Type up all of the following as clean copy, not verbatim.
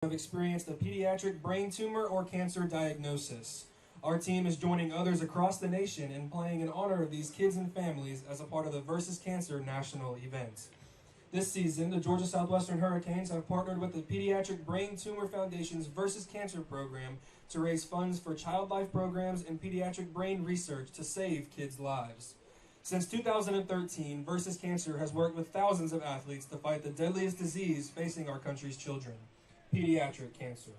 have experienced a pediatric brain tumor or cancer diagnosis. Our team is joining others across the nation in playing in honor of these kids and families as a part of the Versus Cancer national event. This season, the Georgia Southwestern Hurricanes have partnered with the Pediatric Brain Tumor Foundation's Versus Cancer program to raise funds for child life programs and pediatric brain research to save kids' lives. Since 2013, Versus Cancer has worked with thousands of athletes to fight the deadliest disease facing our country's children, pediatric cancer.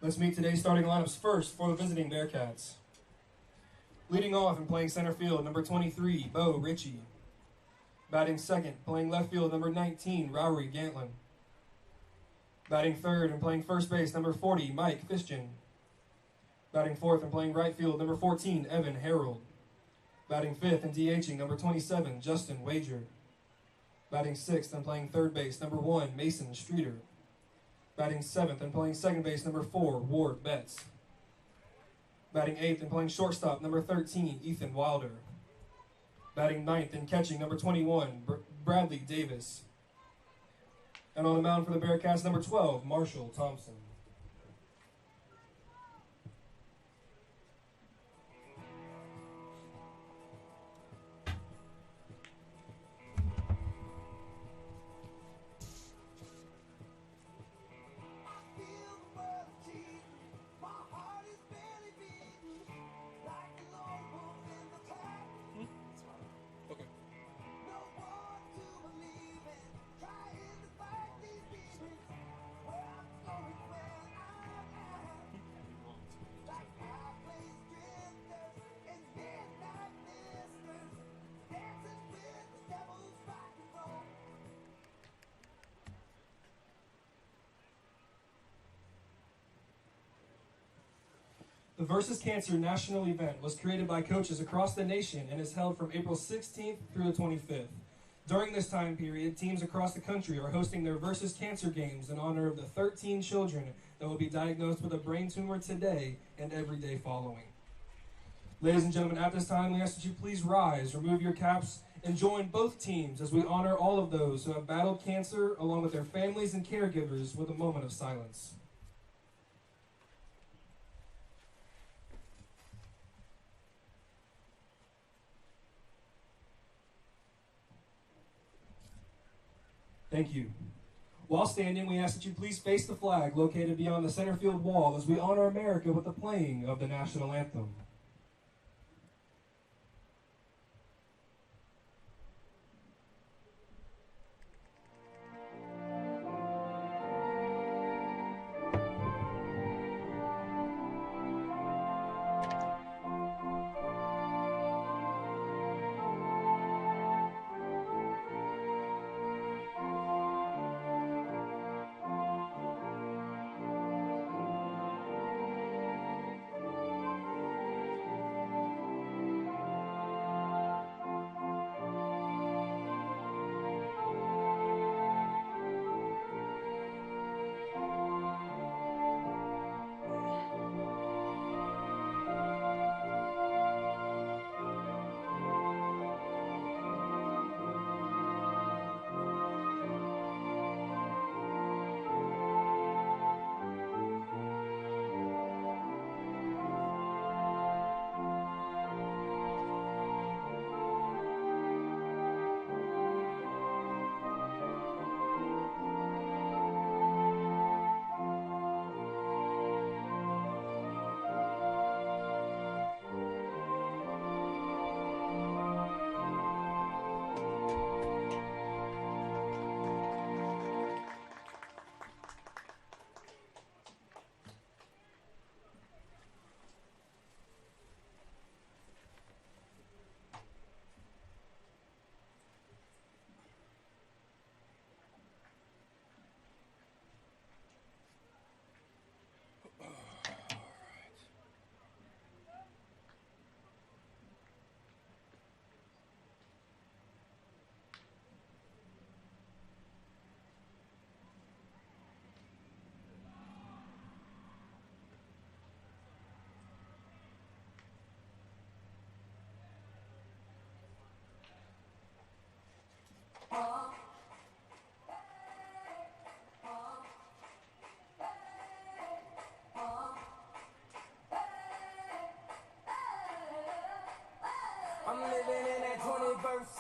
Let's meet today's starting lineups first for the visiting Bearcats. Leading off and playing center field, number 23, Bo Ritchie. Batting second, playing left field, number 19, Rowery Gantlin. Batting third and playing first base, number 40, Mike Fishkin. Batting fourth and playing right field, number 14, Evan Harold. Batting fifth and DHing, number 27, Justin Wager. Batting sixth and playing third base, number 1, Mason Streeter. Batting seventh and playing second base, number 4, Ward Betts. Batting eighth and playing shortstop, number 13, Ethan Wilder. Batting ninth and catching, number 21, Bradley Davis. And on the mound for the Bearcats, number 12, Marshall Thompson. The Versus Cancer national event was created by coaches across the nation and is held from April 16th through the 25th. During this time period, teams across the country are hosting their Versus Cancer games in honor of the 13 children that will be diagnosed with a brain tumor today and every day following. Ladies and gentlemen, at this time, we ask that you please rise, remove your caps, and join both teams as we honor all of those who have battled cancer along with their families and caregivers with a moment of silence. Thank you. While standing, we ask that you please face the flag located beyond the center field wall as we honor America with the playing of the national anthem.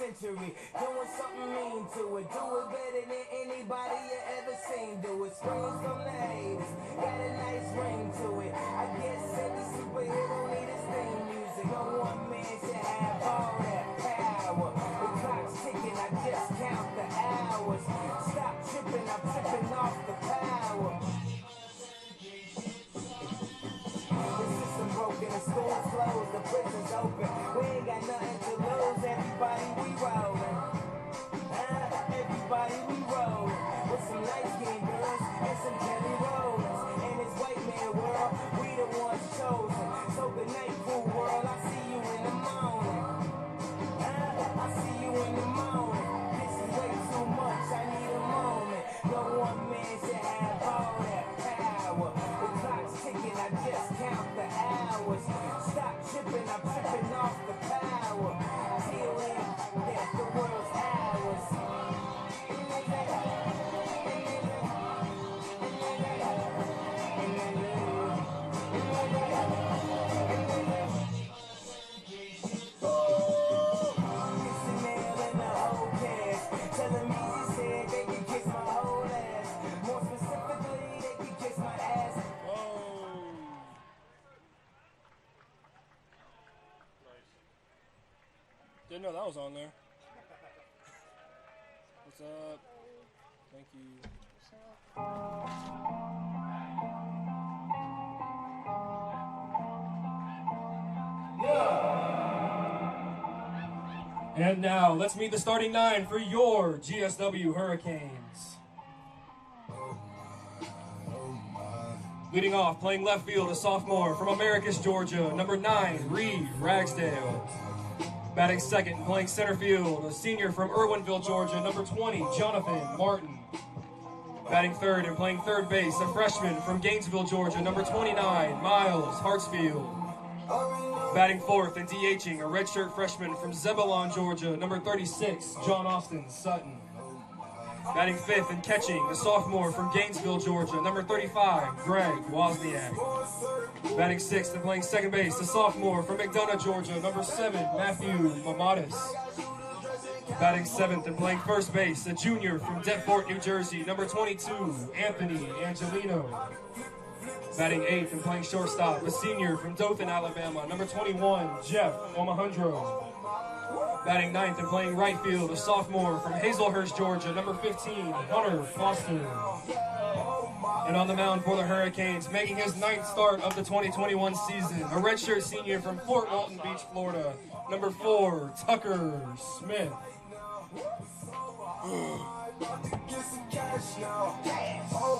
century. Doing something mean to it. Do it better than anybody you ever seen. Do it. Screams from the haters. Got a nice ring to it. I guess every superhero need his theme music. No one man should have all that power. The clock's ticking, I just count the hours. Stop tripping, I'm tripping off the power. The system broken, the school's closed, the prison's open. We ain't got nothing to lose, everybody we rollin'. Everybody we rollin'. With some light-skinned girls and some Kelly Rollins. In this white man world, we the ones chosen. So good night, cool world, I see you in the morning. I see you in the morning. This is way too much, I need a moment. No one man should have all that power. The clock's ticking, I just count the hours. Stop tripping, I'm tripping off the power. Till in death, the world's ours. Telling me he said they can kiss my whole ass. More specifically, they can kiss my ass. Didn't know that was on there. What's up? Thank you. And now, let's meet the starting nine for your GSW Hurricanes. Leading off, playing left field, a sophomore from Americus, Georgia, number 9, Reed Ragsdale. Batting second, playing center field, a senior from Irwinville, Georgia, number 20, Jonathan Martin. Batting third and playing third base, a freshman from Gainesville, Georgia, number 29, Miles Hartsfield. Batting fourth and DHing, a redshirt freshman from Zebulon, Georgia, number 36, John Austin Sutton. Batting fifth and catching, a sophomore from Gainesville, Georgia, number 35, Greg Wozniak. Batting sixth and playing second base, a sophomore from McDonough, Georgia, number 7, Matthew Mamadis. Batting seventh and playing first base, a junior from Deptford, New Jersey, number 22, Anthony Angelino. Batting eighth and playing shortstop, a senior from Dothan, Alabama, number 21, Jeff Omohundro. Batting ninth and playing right field, a sophomore from Hazelhurst, Georgia, number 15, Hunter Foster. And on the mound for the Hurricanes, making his ninth start of the 2021 season, a redshirt senior from Fort Walton Beach, Florida, number 4, Tucker Smith. I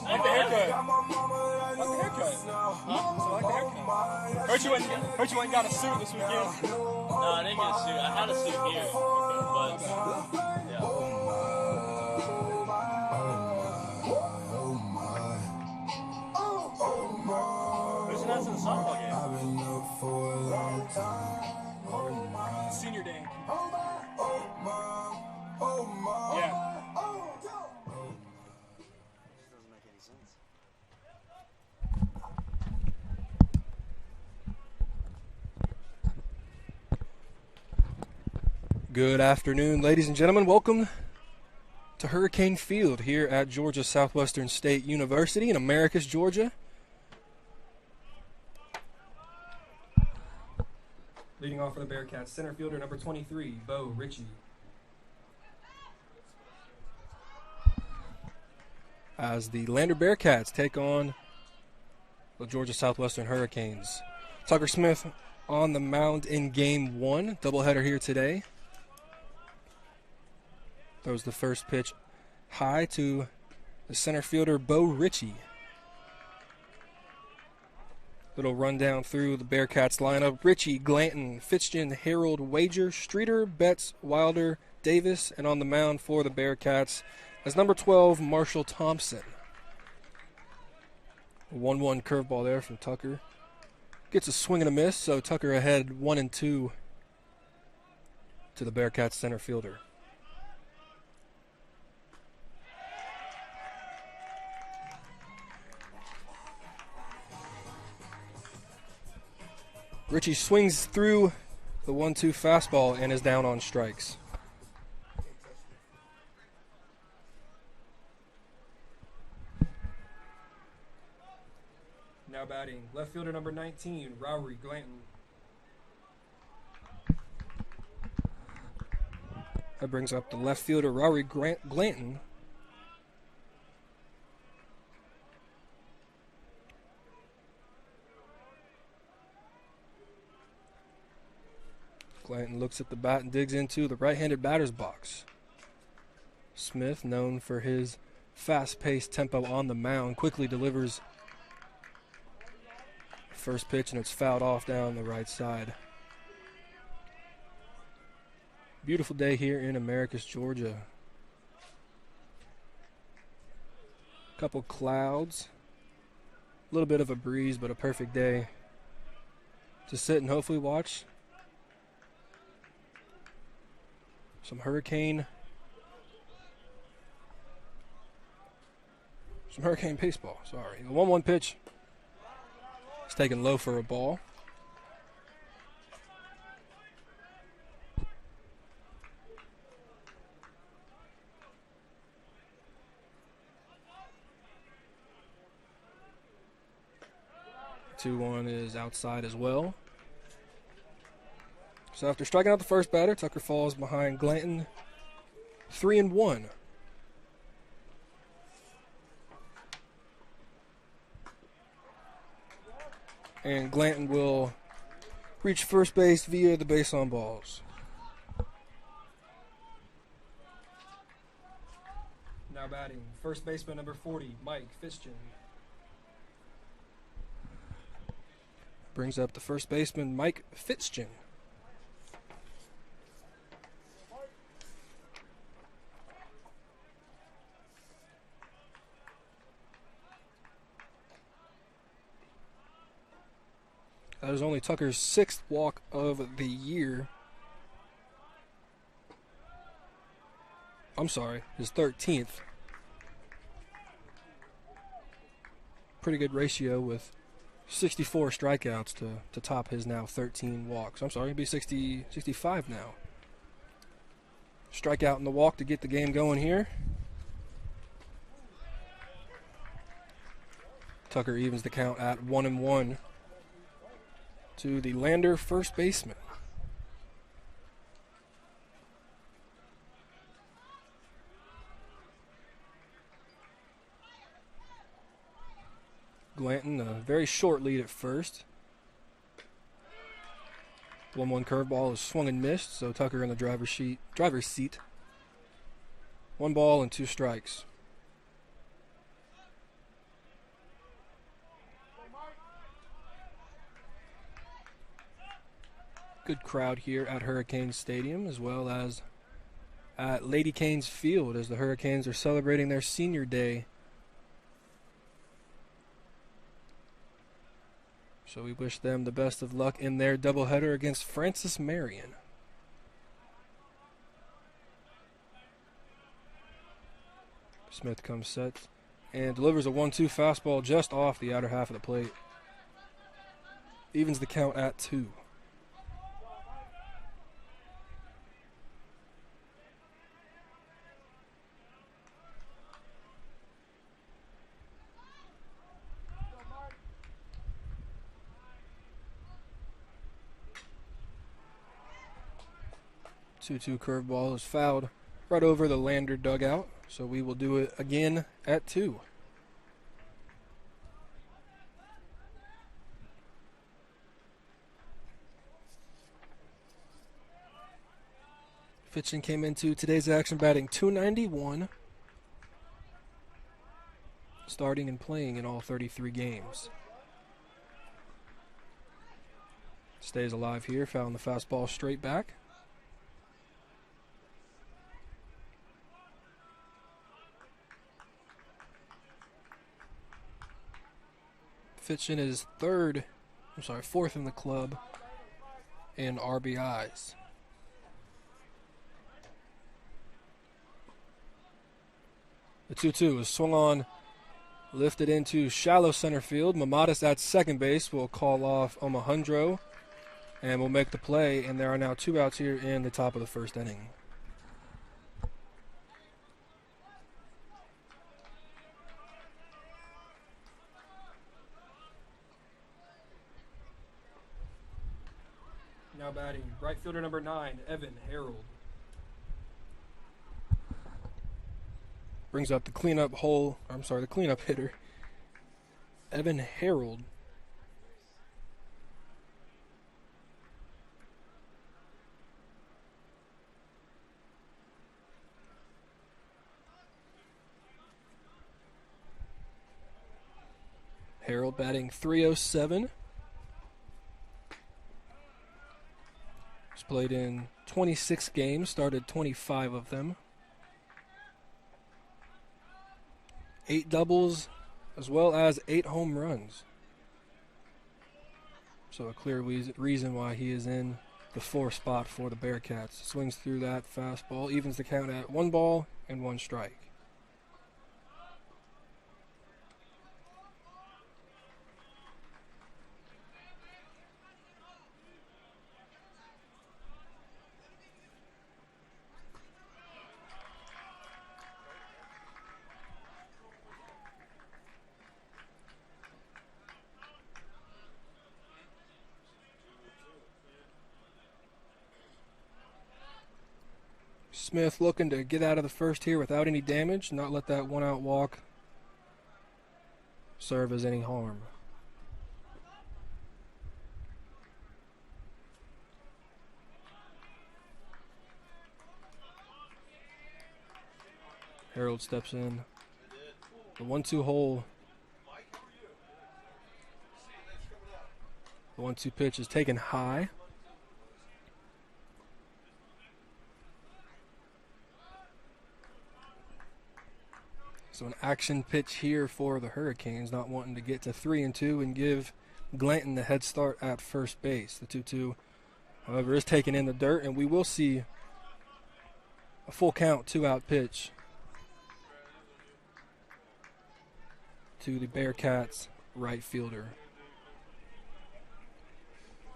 like the haircut. Heard you went and got a suit this weekend. No, I didn't get a suit. I had a suit here, but yeah. Who's the next in the softball game? Senior day. Yeah. Good afternoon, ladies and gentlemen. Welcome to Hurricane Field here at Georgia Southwestern State University in Americus, Georgia. Leading off for the Bearcats, center fielder number 23, Bo Ritchie. As the Lander Bearcats take on the Georgia Southwestern Hurricanes. Tucker Smith on the mound in game one, doubleheader here today. Throws the first pitch high to the center fielder, Bo Ritchie. Little rundown through the Bearcats lineup. Ritchie, Glanton, Fitzgen, Harold, Wager, Streeter, Betts, Wilder, Davis, and on the mound for the Bearcats as number 12, Marshall Thompson. 1-1 curveball there from Tucker. Gets a swing and a miss, so Tucker ahead 1-2 to the Bearcats center fielder. Ritchie swings through the 1-2 fastball and is down on strikes. Now batting, left fielder number 19, Rowery Glanton. That brings up the left fielder, Rowery Glanton. Glanton looks at the bat and digs into the right-handed batter's box. Smith, known for his fast-paced tempo on the mound, quickly delivers first pitch, and it's fouled off down the right side. Beautiful day here in Americus, Georgia. Couple clouds, a little bit of a breeze, but a perfect day to sit and hopefully watch some hurricane baseball. Sorry, the 1-1 pitch. It's taken low for a ball. The 2-1 is outside as well. So after striking out the first batter, Tucker falls behind Glanton 3-1. And Glanton will reach first base via the base on balls. Now batting, first baseman number 40, Mike Fischchen. Brings up the first baseman, Mike Fischchen. That is only Tucker's 6th walk of the year. I'm sorry, his 13th. Pretty good ratio with 64 strikeouts to top his now 13 walks. I'm sorry, he'd be 65 now. Strikeout and the walk to get the game going here. Tucker evens the count at 1-1 to the Lander first baseman. Glanton, a very short lead at first. 1-1 curveball is swung and missed, so Tucker in the driver's seat. 1 ball and 2 strikes. Good crowd here at Hurricane Stadium, as well as at Lady Canes Field, as the Hurricanes are celebrating their senior day. So we wish them the best of luck in their doubleheader against Francis Marion. Smith comes set and delivers a 1-2 fastball just off the outer half of the plate. Evens the count at 2. Two-two curveball is fouled right over the Lander dugout, so we will do it again at 2. Fischchen came into today's action batting .291, starting and playing in all 33 games. Stays alive here, found the fastball straight back. Fischchen is fourth in the club in RBIs. The 2-2 is swung on, lifted into shallow center field. Mamadas at second base will call off Omahundro and will make the play, and there are now 2 outs here in the top of the first inning. Now batting, right fielder number 9, Evan Harold. Brings up the cleanup hitter, Evan Harold. Harold batting .307. He's played in 26 games, started 25 of them. 8 doubles, as well as 8 home runs. So a clear reason why he is in the 4th spot for the Bearcats. Swings through that fastball, evens the count at 1 ball and 1 strike. Smith looking to get out of the first here without any damage, not let that 1-out walk serve as any harm. Harold steps in. The 1-2 hole. The 1-2 pitch is taken high. So an action pitch here for the Hurricanes, not wanting to get to 3-2 and give Glanton the head start at first base. The 2-2, however, is taken in the dirt, and we will see a full count 2-out pitch to the Bearcats right fielder.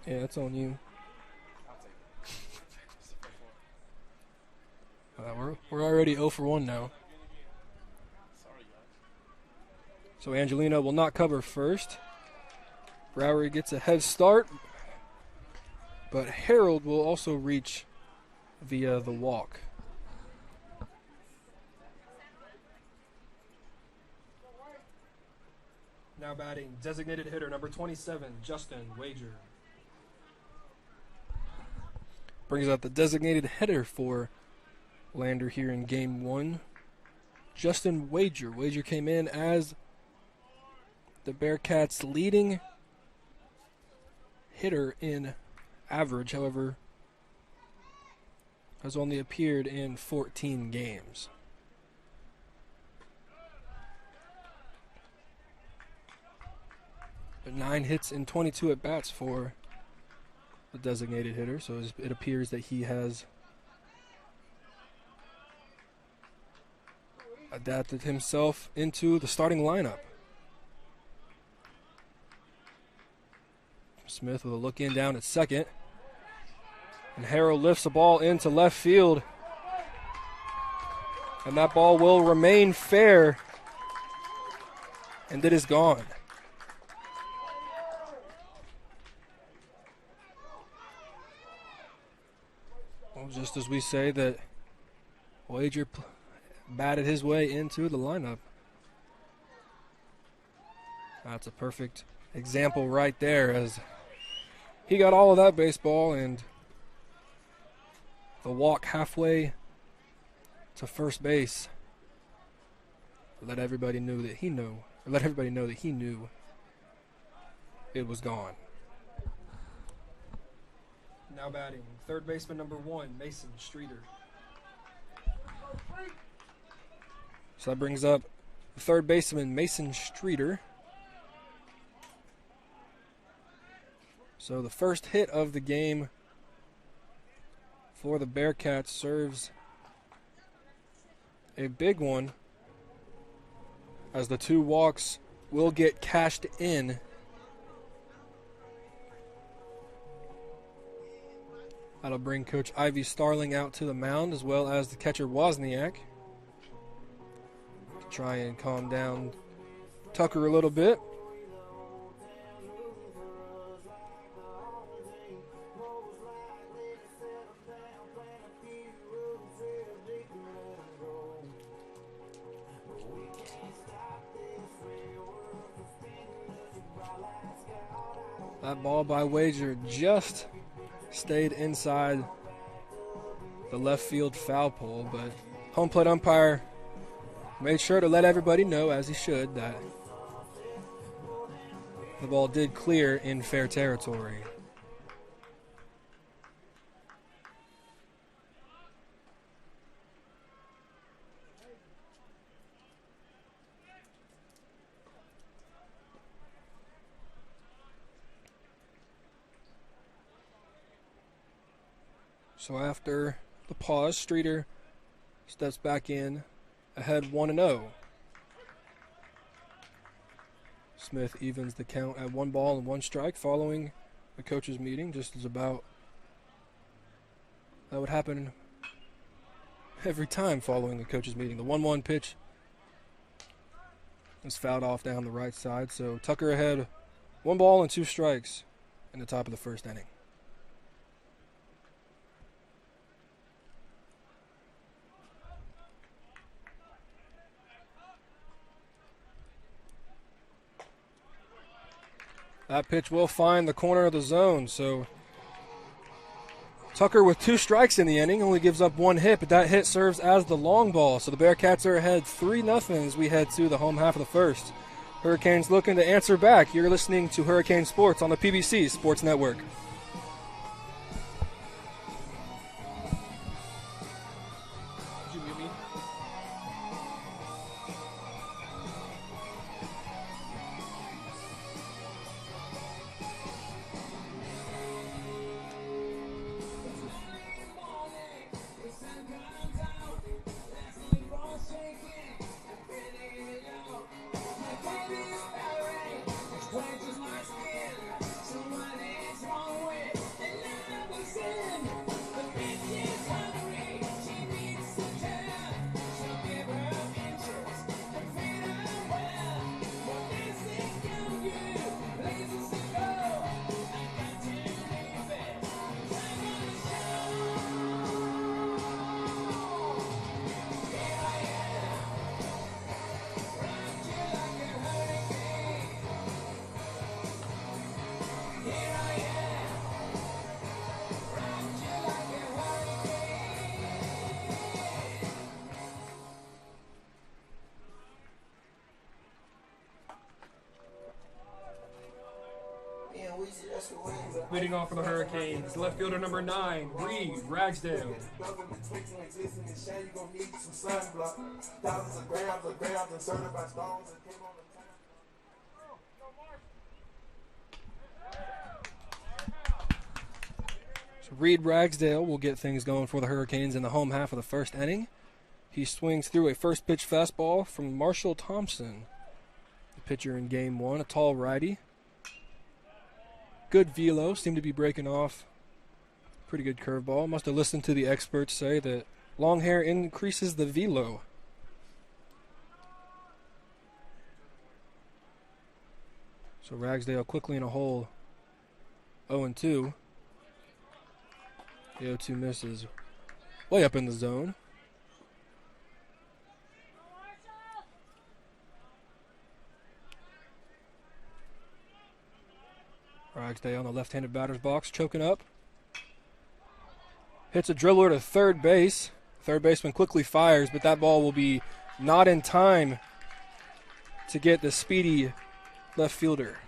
Yeah, it's on you. We're already 0 for 1 now. So Angelino will not cover first. Bowery gets a head start, but Harold will also reach via the walk. Now batting, designated hitter number 27, Justin Wager. Brings out the designated hitter for Lander here in Game 1. Justin Wager. Wager came in as the Bearcats' leading hitter in average, however, has only appeared in 14 games. But 9 hits and 22 at-bats for the designated hitter, so it appears that he has adapted himself into the starting lineup. Smith with a look in down at second. And Harold lifts the ball into left field. And that ball will remain fair. And it is gone. Well, just as we say that Wager batted his way into the lineup. That's a perfect example right there, as he got all of that baseball, and the walk halfway to first base let everybody know that he knew it was gone. Now batting, third baseman number 1, Mason Streeter. So that brings up third baseman Mason Streeter. So the first hit of the game for the Bearcats serves a big one, as the 2 walks will get cashed in. That'll bring Coach Ivy Starling out to the mound, as well as the catcher Wozniak, to try and calm down Tucker a little bit. That ball by Wager just stayed inside the left field foul pole, but home plate umpire made sure to let everybody know, as he should, that the ball did clear in fair territory. So after the pause, Streeter steps back in, ahead 1-0. Smith evens the count at 1 ball and 1 strike following the coaches' meeting, just as about that would happen every time following the coaches' meeting. The 1-1 pitch is fouled off down the right side, so Tucker ahead 1 ball and 2 strikes in the top of the first inning. That pitch will find the corner of the zone, so Tucker with 2 strikes in the inning only gives up 1 hit, but that hit serves as the long ball. So the Bearcats are ahead 3-0 as we head to the home half of the first. Hurricanes looking to answer back. You're listening to Hurricane Sports on the PBC Sports Network. Leading off for the Hurricanes, left fielder number 9, Reed Ragsdale. So Reed Ragsdale will get things going for the Hurricanes in the home half of the first inning. He swings through a first pitch fastball from Marshall Thompson, the pitcher in game 1, a tall righty. Good velo, seemed to be breaking off. Pretty good curveball. Must have listened to the experts say that long hair increases the velo. So Ragsdale quickly in a hole. 0-2. The 0-2 misses way up in the zone. Ragsdale on the left-handed batter's box, choking up. Hits a dribbler to third base. Third baseman quickly fires, but that ball will be not in time to get the speedy left fielder.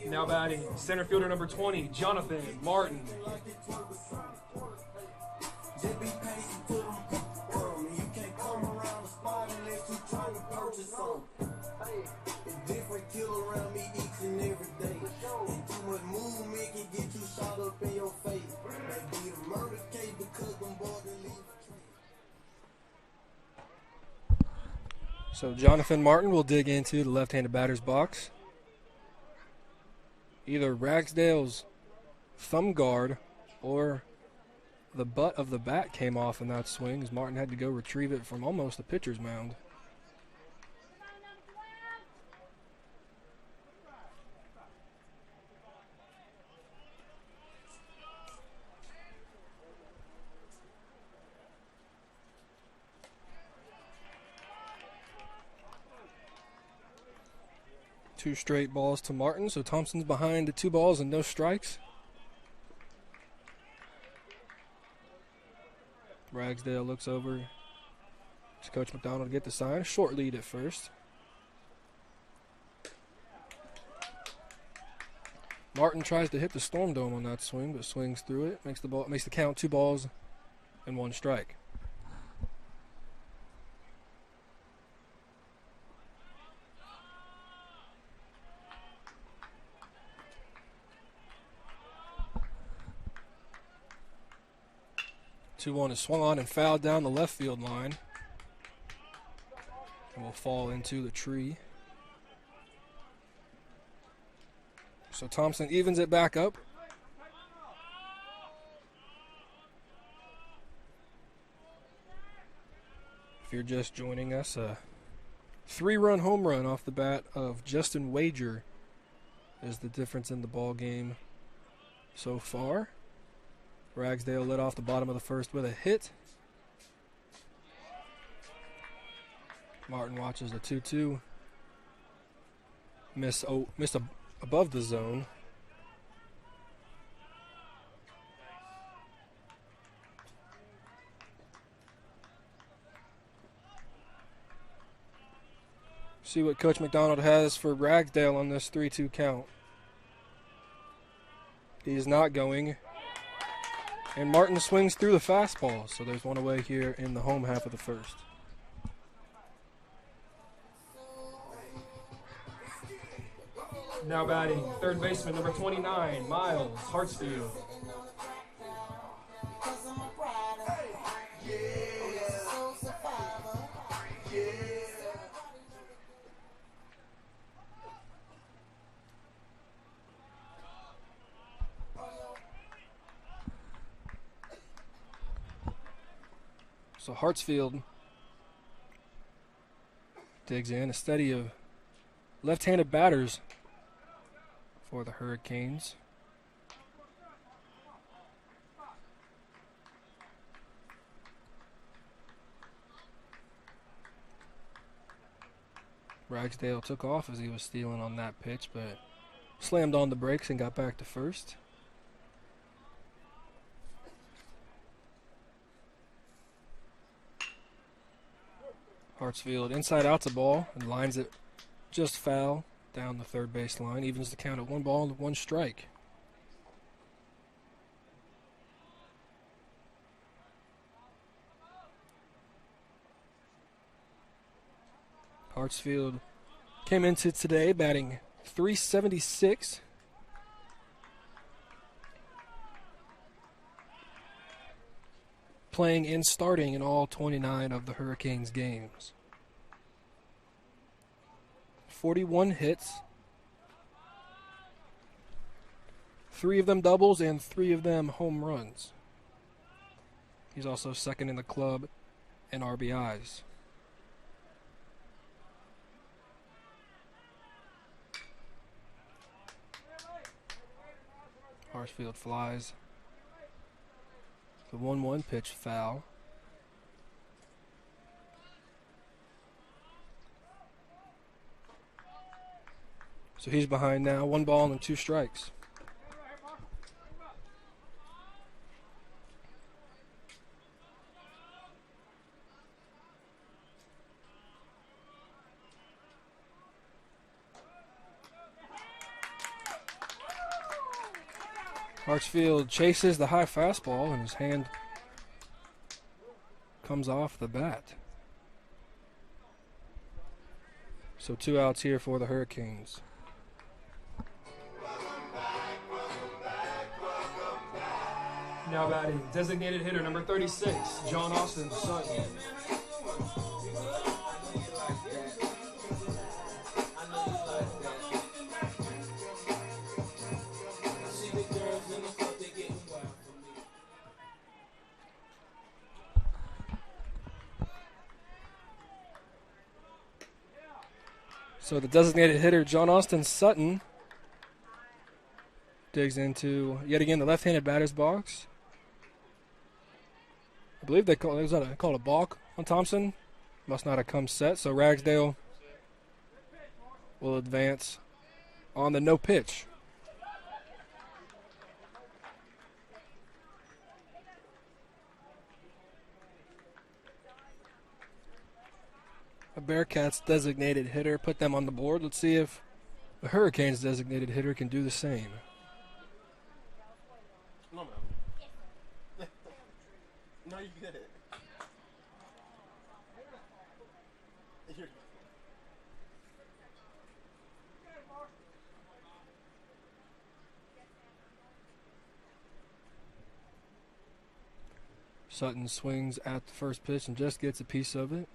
Now batting, center fielder number 20, Jonathan Martin. So Jonathan Martin will dig into the left-handed batter's box. Either Ragsdale's thumb guard or the butt of the bat came off in that swing as Martin had to go retrieve it from almost the pitcher's mound. 2 straight balls to Martin, so Thompson's behind 2 balls and no strikes. Ragsdale looks over to Coach McDonald to get the sign. Short lead at first. Martin tries to hit the Storm Dome on that swing, but swings through it. Makes the count 2 balls and 1 strike. Two-1 is swung on and fouled down the left field line, and will fall into the tree. So Thompson evens it back up. If you're just joining us, a 3-run home run off the bat of Justin Wager is the difference in the ball game so far. Ragsdale led off the bottom of the first with a hit. Martin watches the 2-2. Missed above the zone. See what Coach McDonald has for Ragsdale on this 3-2 count. He is not going. And Martin swings through the fastball, so there's 1 away here in the home half of the first. Now batting, third baseman, number 29, Miles Hartsfield. So Hartsfield digs in, a steady of left-handed batters for the Hurricanes. Ragsdale took off as he was stealing on that pitch, but slammed on the brakes and got back to first. Hartsfield inside out's a ball and lines it just foul down the third base line. Evens the count at 1 ball and 1 strike. Hartsfield came into today batting .376. Playing and starting in all 29 of the Hurricanes games. 41 hits, 3 of them doubles and 3 of them home runs. He's also second in the club in RBIs. Hartsfield flies. The 1-1 pitch foul. So he's behind now, 1 ball and 2 strikes. Hartsfield chases the high fastball and his hand comes off the bat. So 2 outs here for the Hurricanes. Now batting, designated hitter number 36, John Austin Sutton. So the designated hitter, John Austin Sutton, digs into, yet again, the left-handed batter's box. I believe they called a balk on Thompson. Must not have come set, so Ragsdale will advance on the no pitch. A Bearcats designated hitter put them on the board. Let's see if the Hurricanes designated hitter can do the same. No, man. No, you get it. Here. Sutton swings at the first pitch and just gets a piece of it.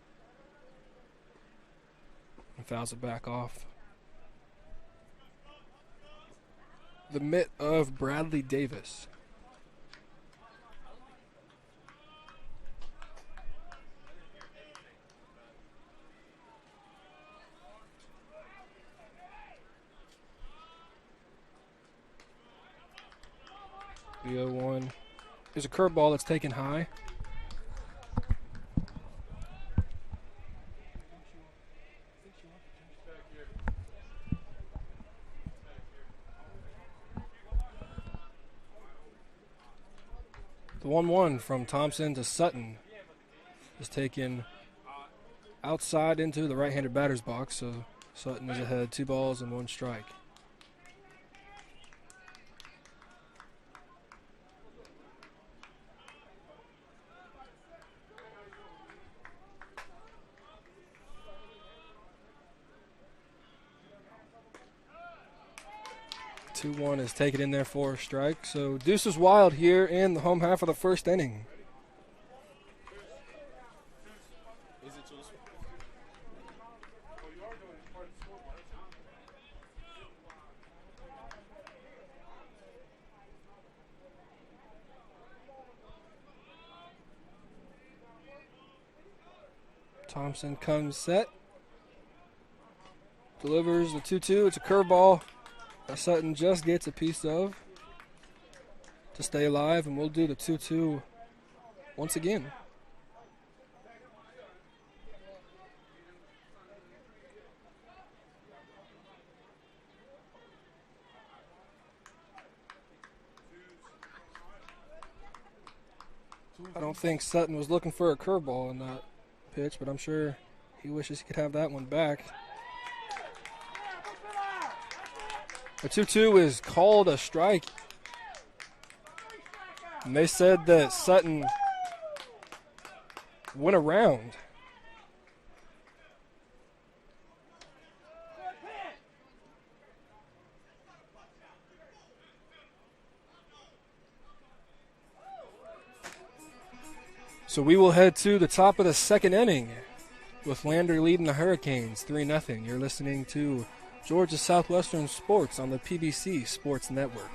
And fouls it back off. The mitt of Bradley Davis. The 0-1 is a curveball that's taken high. The 1-1 from Thompson to Sutton is taken outside into the right-handed batter's box, so Sutton is ahead 2 balls and 1 strike. Two one is taken in there for a strike. So Deuce is wild here in the home half of the first inning. Thompson comes set. Delivers the 2-2. It's a curveball that Sutton just gets a piece of to stay alive, and we'll do the 2-2 once again. I don't think Sutton was looking for a curveball in that pitch, but I'm sure he wishes he could have that one back. The 2-2 is called a strike. And they said that Sutton went around. So we will head to the top of the second inning with Lander leading the Hurricanes 3-0. You're listening to Georgia Southwestern Sports on the PBC Sports Network.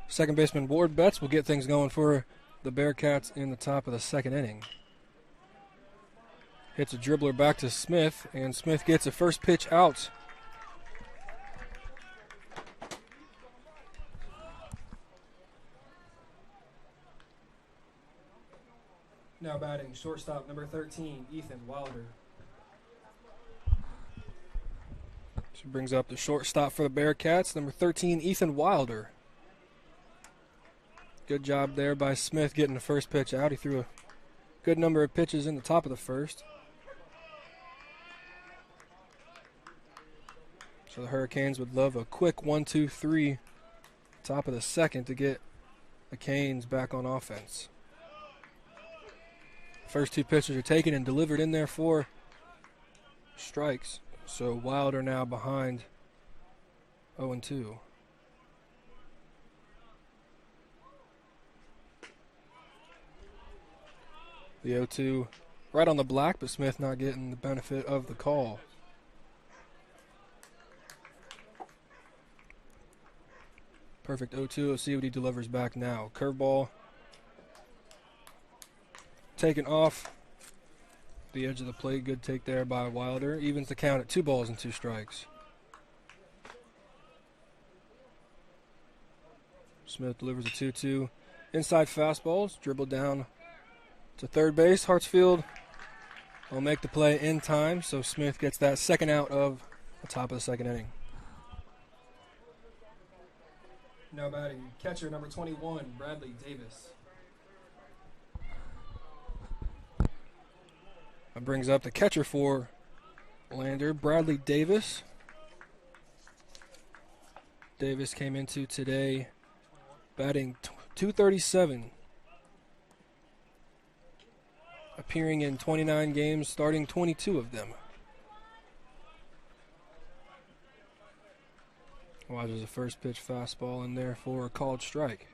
Second baseman Ward Betts will get things going for the Bearcats in the top of the second inning. Hits a dribbler back to Smith, and Smith gets a first pitch out. Now batting shortstop number 13, Ethan Wilder. So brings up the shortstop for the Bearcats, number 13, Ethan Wilder. Good job there by Smith getting the first pitch out. He threw a good number of pitches in the top of the first. So the Hurricanes would love a quick 1-2-3 top of the second to get the Canes back on offense. First two pitches are taken and delivered in there for strikes. So Wilder now behind 0-2. The 0-2 right on the black, but Smith not getting the benefit of the call. Perfect 0-2. Let's see what he delivers back now. Curveball taken off the edge of the plate. Good take there by Wilder. Evens the count at 2 balls and 2 strikes. Smith delivers a 2-2. Inside fastballs, dribbled down to third base. Hartsfield will make the play in time, so Smith gets that second out of the top of the second inning. Now batting catcher number 21, Bradley Davis. That brings up the catcher for Lander, Bradley Davis. Davis came into today batting .237. Appearing in 29 games, starting 22 of them. Watch, there's a first pitch fastball in there for a called strike.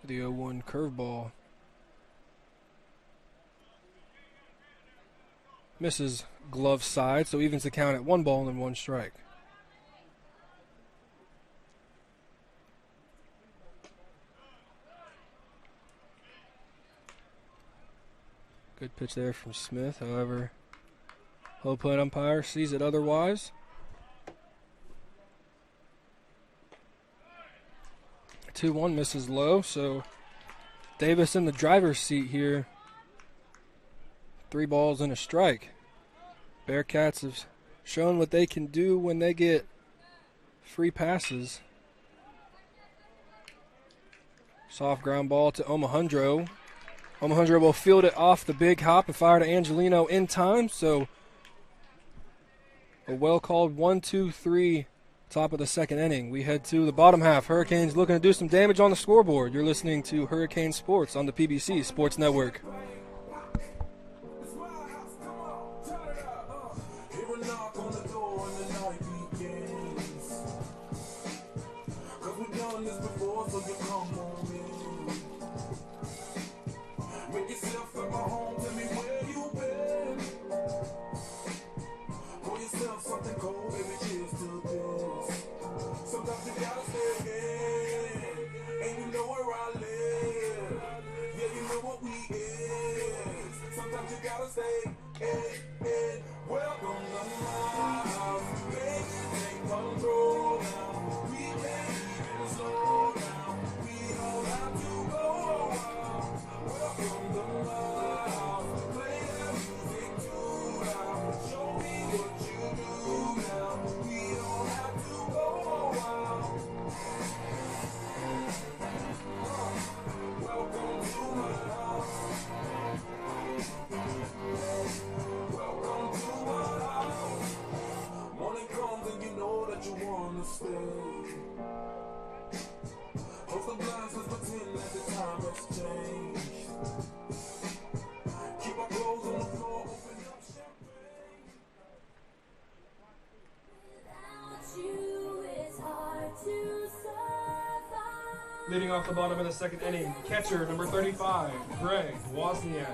The 0-1 curveball misses glove side, so evens the count at 1 ball and 1 strike. Good pitch there from Smith. However, low plate umpire sees it otherwise. 2-1 misses low, so Davis in the driver's seat here. 3 balls and a strike. Bearcats have shown what they can do when they get free passes. Soft ground ball to Omohundro. Omohundro will field it off the big hop and fire to Angelino in time, so a well-called 1-2-3 top of the second inning. We head to the bottom half. Hurricanes looking to do some damage on the scoreboard. You're listening to Hurricane Sports on the PBC Sports Network. Leading off the bottom of the second inning, catcher number 35, Greg Wozniak.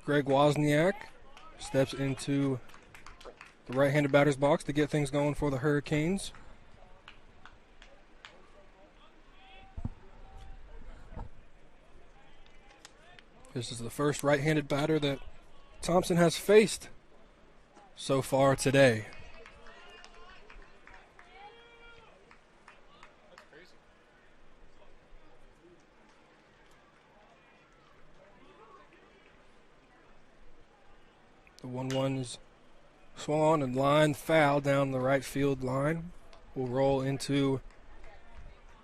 Greg Wozniak steps into the right-handed batter's box to get things going for the Hurricanes. This is the first right-handed batter that Thompson has faced so far today. The 1-1 is swung on and line foul down the right field line. Will roll into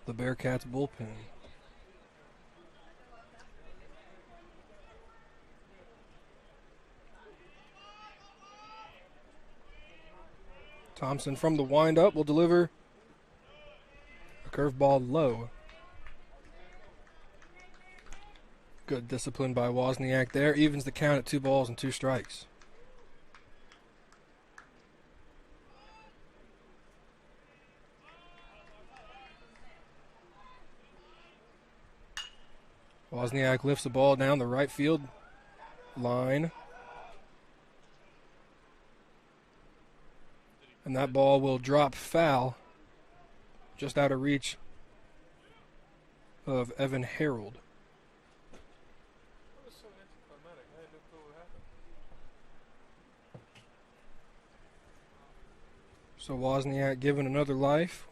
the Bearcats bullpen. Thompson from the windup will deliver a curveball low. Good discipline by Wozniak there. Evens the count at 2 balls and 2 strikes. Wozniak lifts the ball down the right field line. And that ball will drop foul just out of reach of Evan Harold. So Wozniak given another life.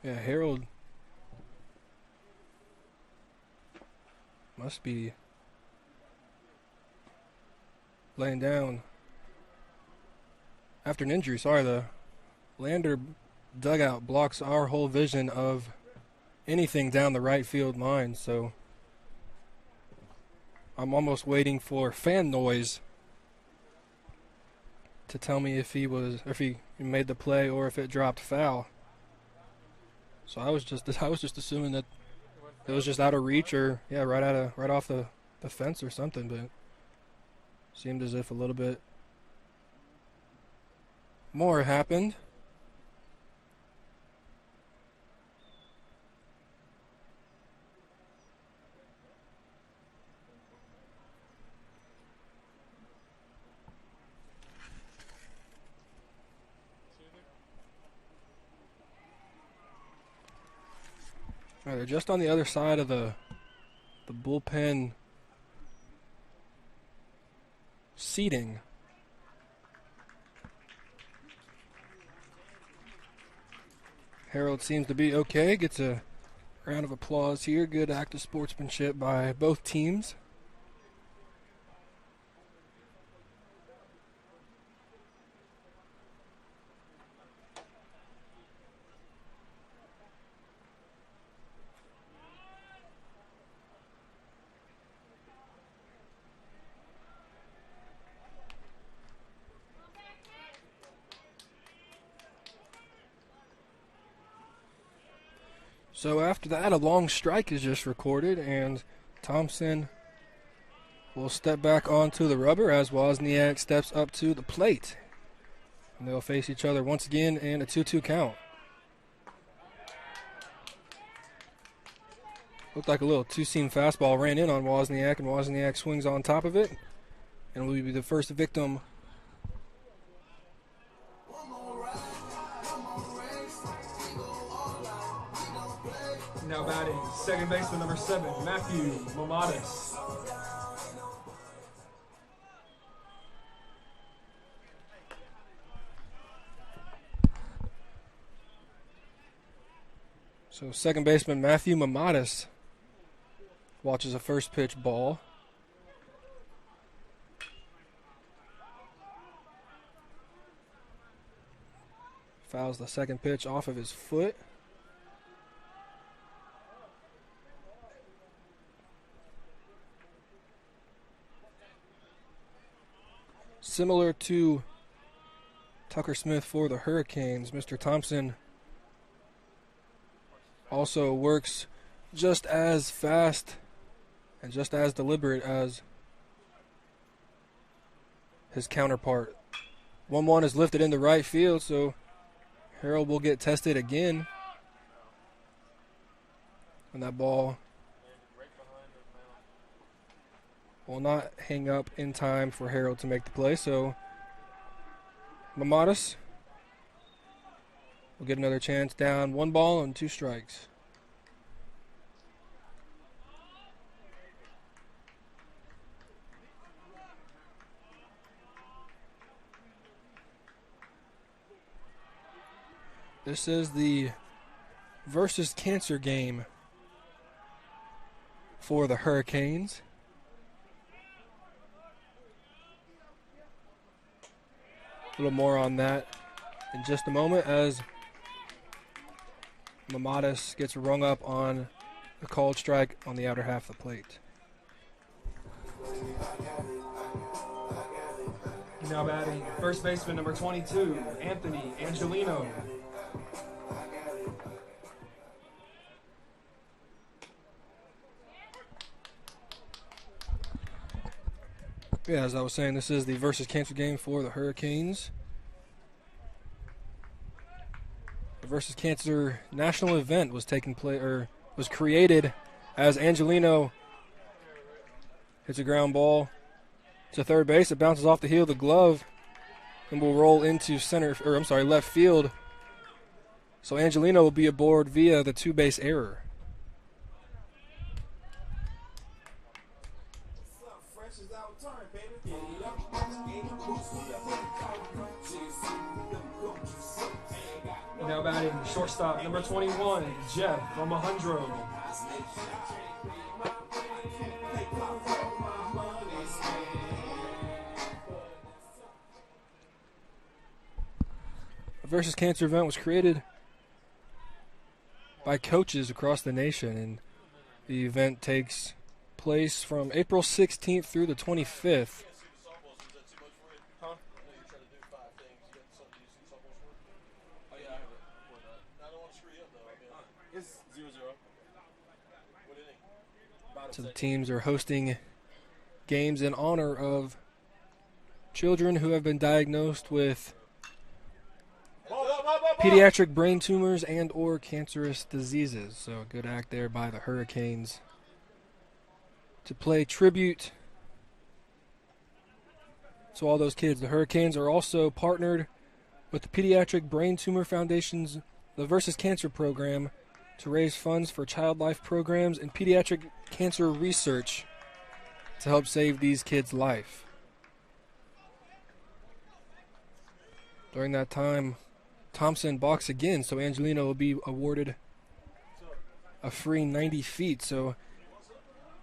Yeah, Harold must be laying down after an injury. Sorry, the Lander dugout blocks our whole vision of anything down the right field line, so I'm almost waiting for fan noise to tell me if he made the play or if it dropped foul. So I was just assuming that it was just out of reach or right off the fence or something, but seemed as if a little bit more happened. All right, they're just on the other side of the bullpen seating. Harold seems to be okay. Gets a round of applause here. Good active sportsmanship by both teams. So after that, a long strike is just recorded, and Thompson will step back onto the rubber as Wozniak steps up to the plate. And they'll face each other once again in a 2-2 count. Looked like a little two-seam fastball ran in on Wozniak, and Wozniak swings on top of it, and will be the first victim. Now batting, second baseman number 7, Matthew Mamadas. So second baseman Matthew Mamadas watches a first pitch ball. Fouls the second pitch off of his foot. Similar to Tucker Smith for the Hurricanes, Mr. Thompson also works just as fast and just as deliberate as his counterpart. 1-1 is lifted into right field, so Harold will get tested again. And that ball will not hang up in time for Harold to make the play. So Mamadas will get another chance down 1 ball and 2 strikes. This is the versus cancer game for the Hurricanes. A little more on that in just a moment as Mamadas gets rung up on a called strike on the outer half of the plate. Now batting first baseman number 22, Anthony Angelino. Yeah, as I was saying, this is the versus cancer game for the Hurricanes. The versus cancer national event was was created as Angelino hits a ground ball to third base. It bounces off the heel of the glove and will roll into left field. So Angelino will be aboard via the 2-base error. Now batting shortstop number 21, Jeff Romajandro. The versus cancer event was created by coaches across the nation, and the event takes place from April 16th through the 25th. So the teams are hosting games in honor of children who have been diagnosed with pediatric brain tumors and or cancerous diseases. So a good act there by the Hurricanes to pay tribute to all those kids. The Hurricanes are also partnered with the Pediatric Brain Tumor Foundation's The Versus Cancer program to raise funds for child life programs and pediatric cancer research to help save these kids' life. During that time, Thompson balks again, so Angelino will be awarded a free 90 feet. So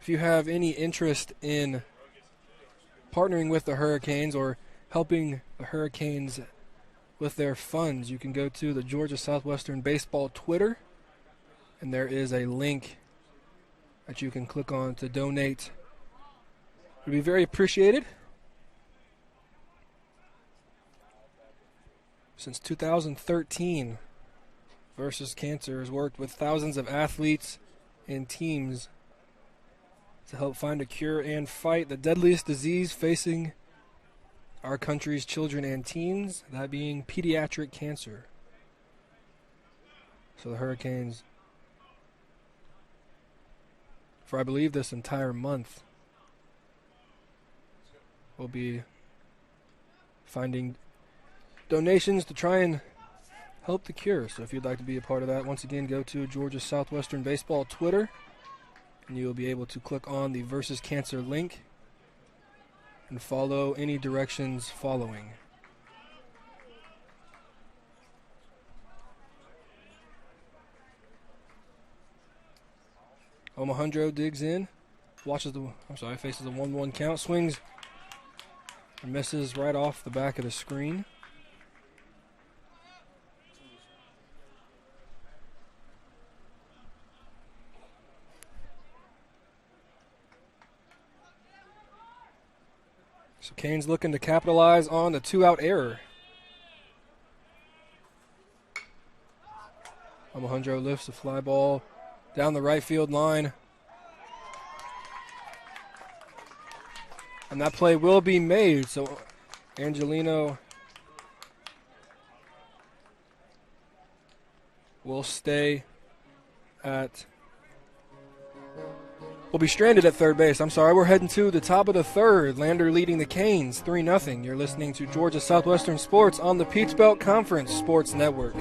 if you have any interest in partnering with the Hurricanes or helping the Hurricanes with their funds, you can go to the Georgia Southwestern Baseball Twitter, and there is a link that you can click on to donate. It would be very appreciated. Since 2013, Versus Cancer has worked with thousands of athletes and teams to help find a cure and fight the deadliest disease facing our country's children and teens, that being pediatric cancer. So the Hurricanes, for I believe this entire month, will be finding donations to try and help the cure. So if you'd like to be a part of that, once again, go to Georgia Southwestern Baseball Twitter, and you will be able to click on the Versus Cancer link and follow any directions following. Omahundro digs in, faces the 1-1 count, swings and misses right off the back of the screen. So Canes looking to capitalize on the 2-out error. Omahundro lifts the fly ball down the right field line. And that play will be made. So Angelino will be stranded at third base. I'm sorry. We're heading to the top of the third. Lander leading the Canes 3-0. You're listening to Georgia Southwestern Sports on the Peach Belt Conference Sports Network.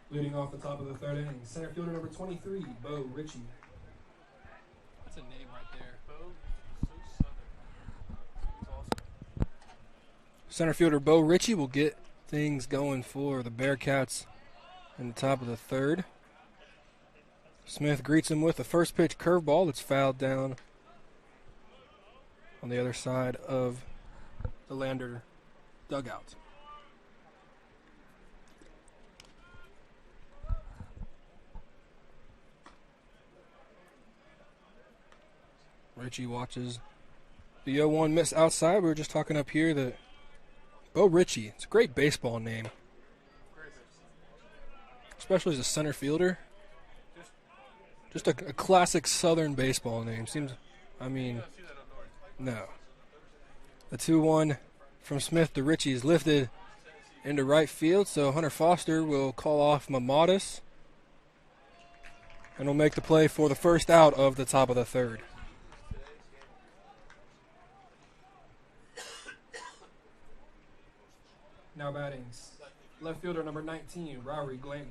Leading off the top of the third inning, center fielder number 23, Bo Ritchie. That's a name right there. Center fielder Bo Ritchie will get things going for the Bearcats in the top of the third. Smith greets him with a first pitch curveball that's fouled down on the other side of the Lander dugout. Ritchie watches the 0-1 miss outside. We were just talking up here that Bo Ritchie, it's a great baseball name, especially as a center fielder. Just a classic Southern baseball name. No. The 2-1 from Smith to Ritchie is lifted into right field, so Hunter Foster will call off Mamadas and will make the play for the first out of the top of the third. Now batting, left fielder number 19, Rory Glanton.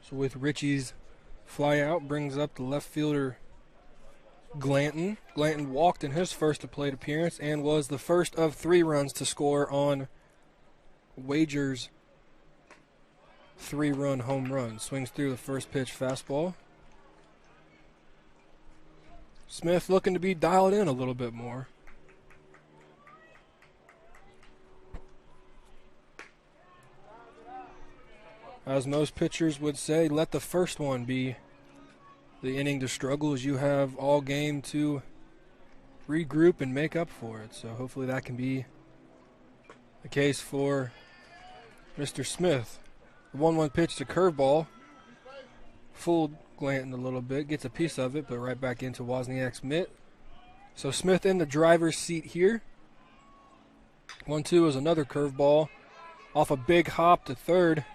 So with Ritchie's fly out, brings up the left fielder Glanton. Glanton walked in his first plate appearance and was the first of 3 runs to score on Wager's 3-run home run. Swings through the first pitch fastball. Smith looking to be dialed in a little bit more. As most pitchers would say, let the first one be the inning to struggle, as you have all game to regroup and make up for it. So hopefully that can be the case for Mr. Smith. The 1-1 pitch to curveball fooled Glanton a little bit, gets a piece of it, but right back into Wozniak's mitt. So Smith in the driver's seat here. 1-2 is another curveball off a big hop to third.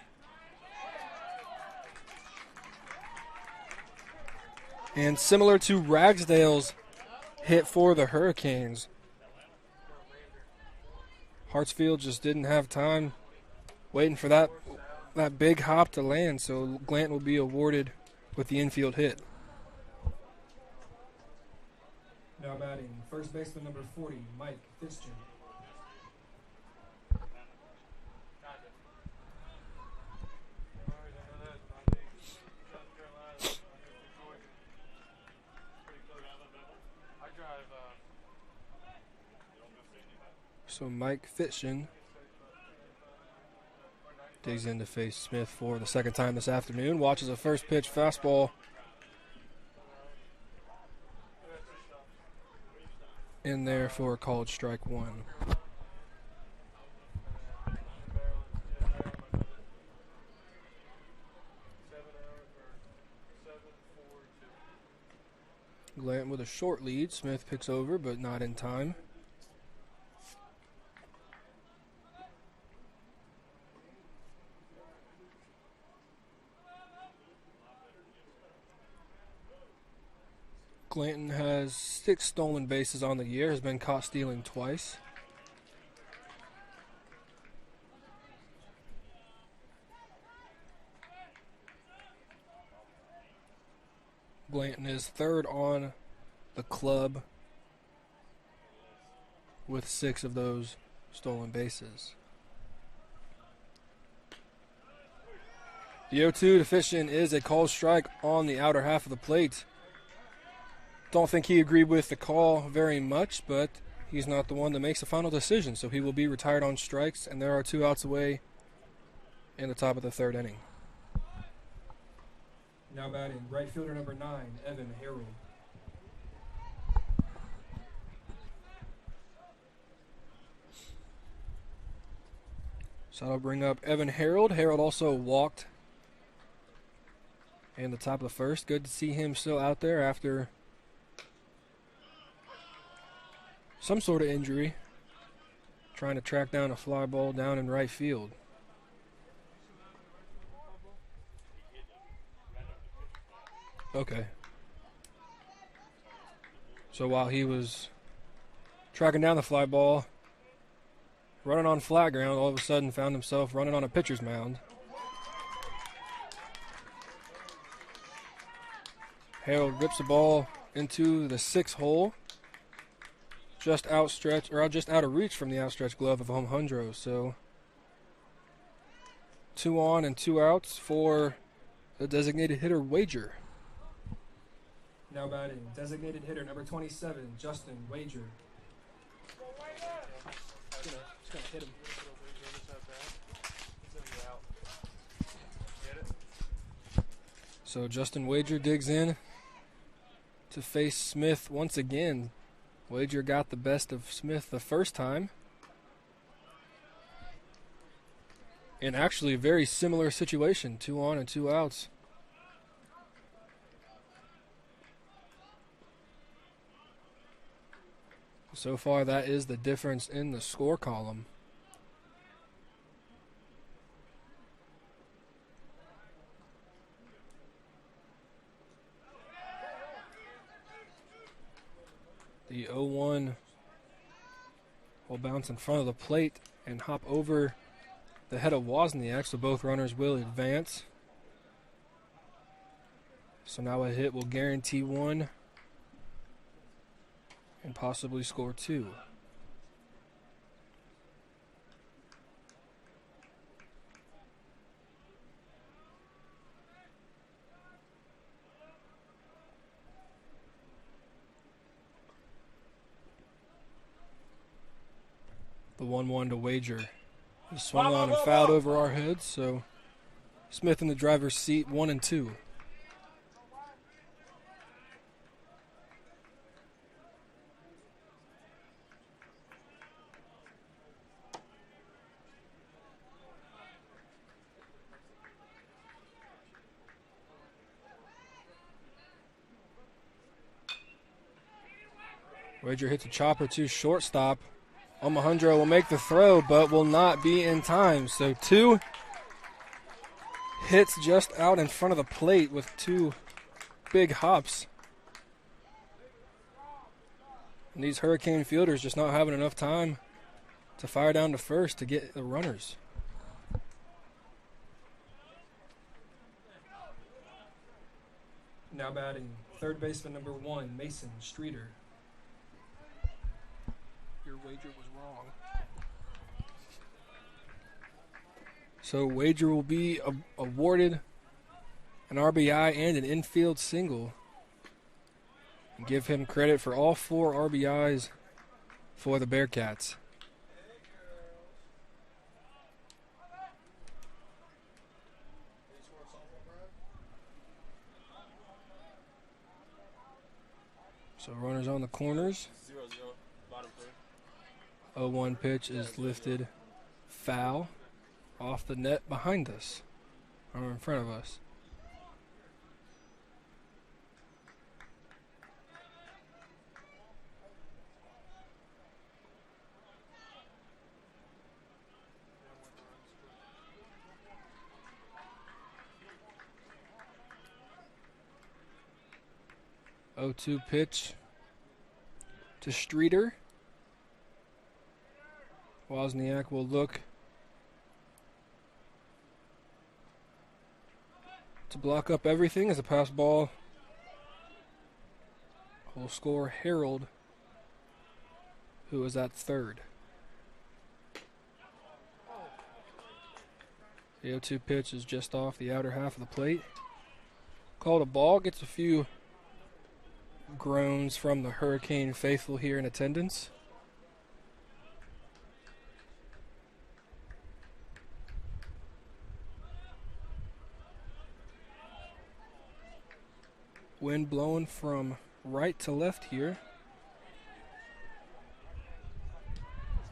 And similar to Ragsdale's hit for the Hurricanes, Hartsfield just didn't have time waiting for that big hop to land, so Glanton will be awarded with the infield hit. Now batting, first baseman number 40, Mike Fitzgerald. So Mike Fitzgerald digs in to face Smith for the second time this afternoon. Watches a first pitch fastball in there for called strike one. Glanton with a short lead. Smith picks over, but not in time. Glanton has 6 stolen bases on the year, has been caught stealing twice. Glanton is 3rd on the club with 6 of those stolen bases. The 0-2 deficient is a called strike on the outer half of the plate. Don't think he agreed with the call very much, but he's not the one that makes the final decision, so he will be retired on strikes, and there are 2 outs away in the top of the 3rd inning. Now batting, right fielder number 9, Evan Harold. So that'll bring up Evan Harold. Harold also walked in the top of the 1st. Good to see him still out there after some sort of injury, trying to track down a fly ball down in right field. Okay. So while he was tracking down the fly ball, running on flat ground, all of a sudden found himself running on a pitcher's mound. Harold rips the ball into the 6th hole, just outstretched, or just out of reach from the outstretched glove of Alejandro. So 2 on and 2 outs for the designated hitter Wager. Now batting, designated hitter number 27, Justin Wager. Just gonna hit him. So Justin Wager digs in to face Smith once again. Wager got the best of Smith the first time. And actually a very similar situation, 2 on and 2 outs. So far that is the difference in the score column. The 0-1 will bounce in front of the plate and hop over the head of Wozniak, so both runners will advance. So now a hit will guarantee 1 and possibly score 2. The 1-1 to Wager. He swung on and fouled over our heads, so Smith in the driver's seat, 1 and 2. Wager hits a chopper to shortstop. Alejandro will make the throw, but will not be in time. So 2 hits just out in front of the plate with 2 big hops. And these Hurricane fielders just not having enough time to fire down to first to get the runners. Now batting, third baseman number 1, Mason Streeter. Your wager was wrong. So Wager will be awarded an RBI and an infield single. And give him credit for all 4 RBIs for the Bearcats. So runners on the corners. 0-0. 0-1 pitch is lifted foul off the net behind us, or in front of us. O2 pitch to Streeter. Wozniak will look to block up everything as a pass ball will score Harold, who is at third. The 0-2 pitch is just off the outer half of the plate. Called a ball, gets a few groans from the Hurricane faithful here in attendance. Wind blowing from right to left here.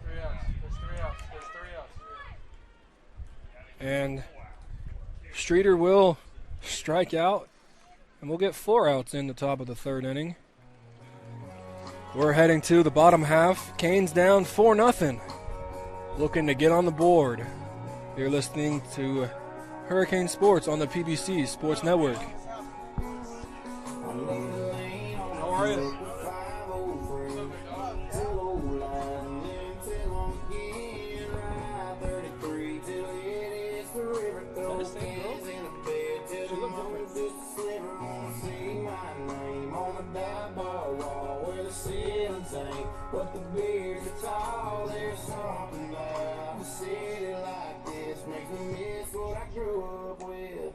There's three outs. And Streeter will strike out, and we'll get 4 outs in the top of the third inning. We're heading to the bottom half. Canes down 4-0, looking to get on the board. You're listening to Hurricane Sports on the PBC Sports Network. How are you? But the beers are tall, there's something about a city like this makes me miss what I grew up with.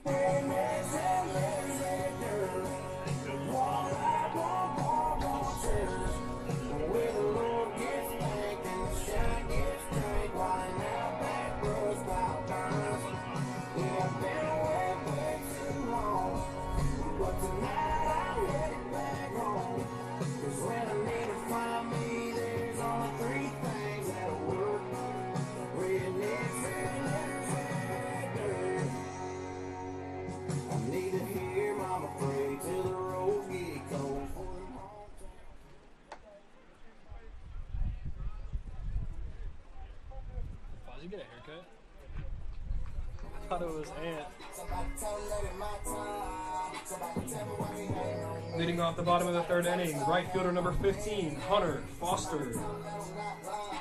And there's that girl, one life, one church, where the Lord gets thanked and the shine gets drank, while out back roads about burns. Yeah, I've been away way too long, but tonight I'm headed back home. 'Cause when I need to find me, there's only 3 things that'll work. Rednecks and letters and dirt. I need to hear Mama pray till the roads get cold. Did you get a haircut? I thought it was Ant. Somebody tell me that it's my time. Somebody tell me why he ain't no. Leading off the bottom of the third inning, right fielder number 15, Hunter Foster.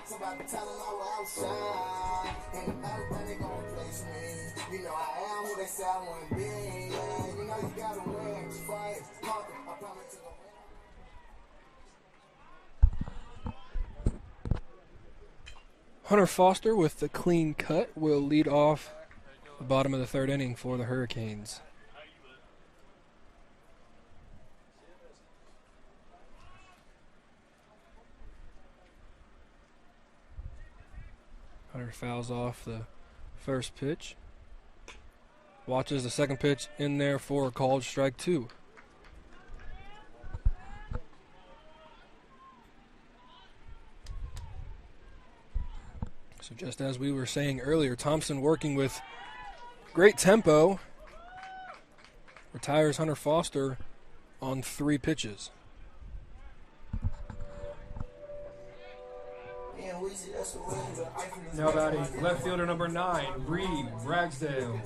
Somebody tell him I will outshine. And everybody gonna place me. You know I am who they say I want to be. Yeah, you know you gotta win. Fight. Conquer. I promise to go. Hunter Foster with the clean cut will lead off the bottom of the third inning for the Hurricanes. Hunter fouls off the first pitch. Watches the second pitch in there for a called strike 2. So just as we were saying earlier, Thompson working with great tempo retires Hunter Foster on 3 pitches. Now batting, left fielder number 9, Reed Ragsdale.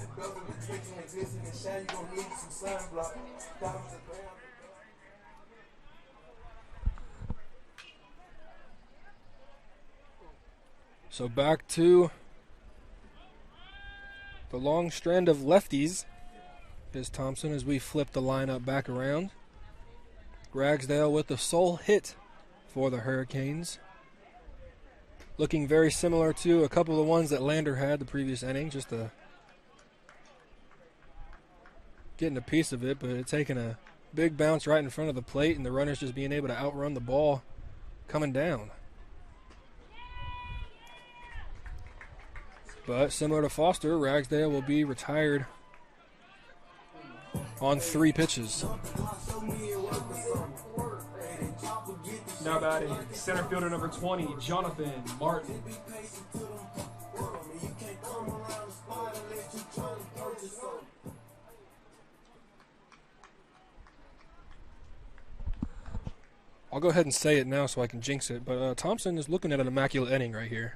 So back to the long strand of lefties is Thompson as we flip the lineup back around. Ragsdale with the sole hit for the Hurricanes. Looking very similar to a couple of the ones that Lander had the previous inning, just getting a piece of it, but it's taking a big bounce right in front of the plate and the runners just being able to outrun the ball coming down. But similar to Foster, Ragsdale will be retired on 3 pitches. Now batting center fielder number 20, Jonathan Martin. I'll go ahead and say it now so I can jinx it, but Thompson is looking at an immaculate inning right here.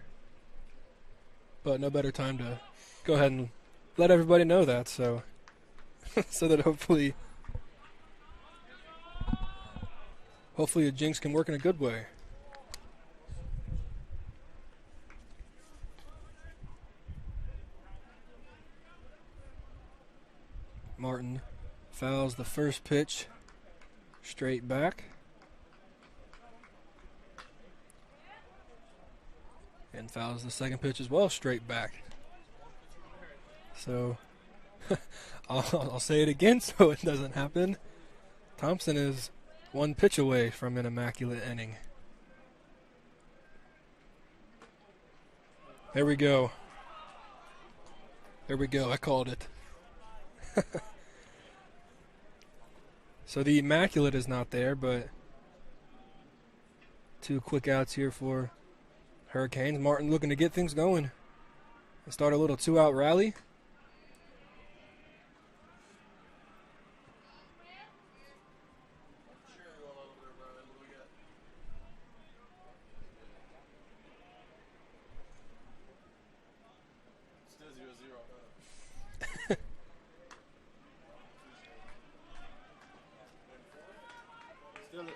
But no better time to go ahead and let everybody know that, so so that hopefully a jinx can work in a good way. Martin fouls the first pitch straight back. And fouls the second pitch as well straight back. So I'll say it again so it doesn't happen. Thompson is one pitch away from an immaculate inning. There we go. There we go. I called it. So the immaculate is not there, but 2 quick outs here for Hurricanes. Martin looking to get things going and start a little 2-out rally.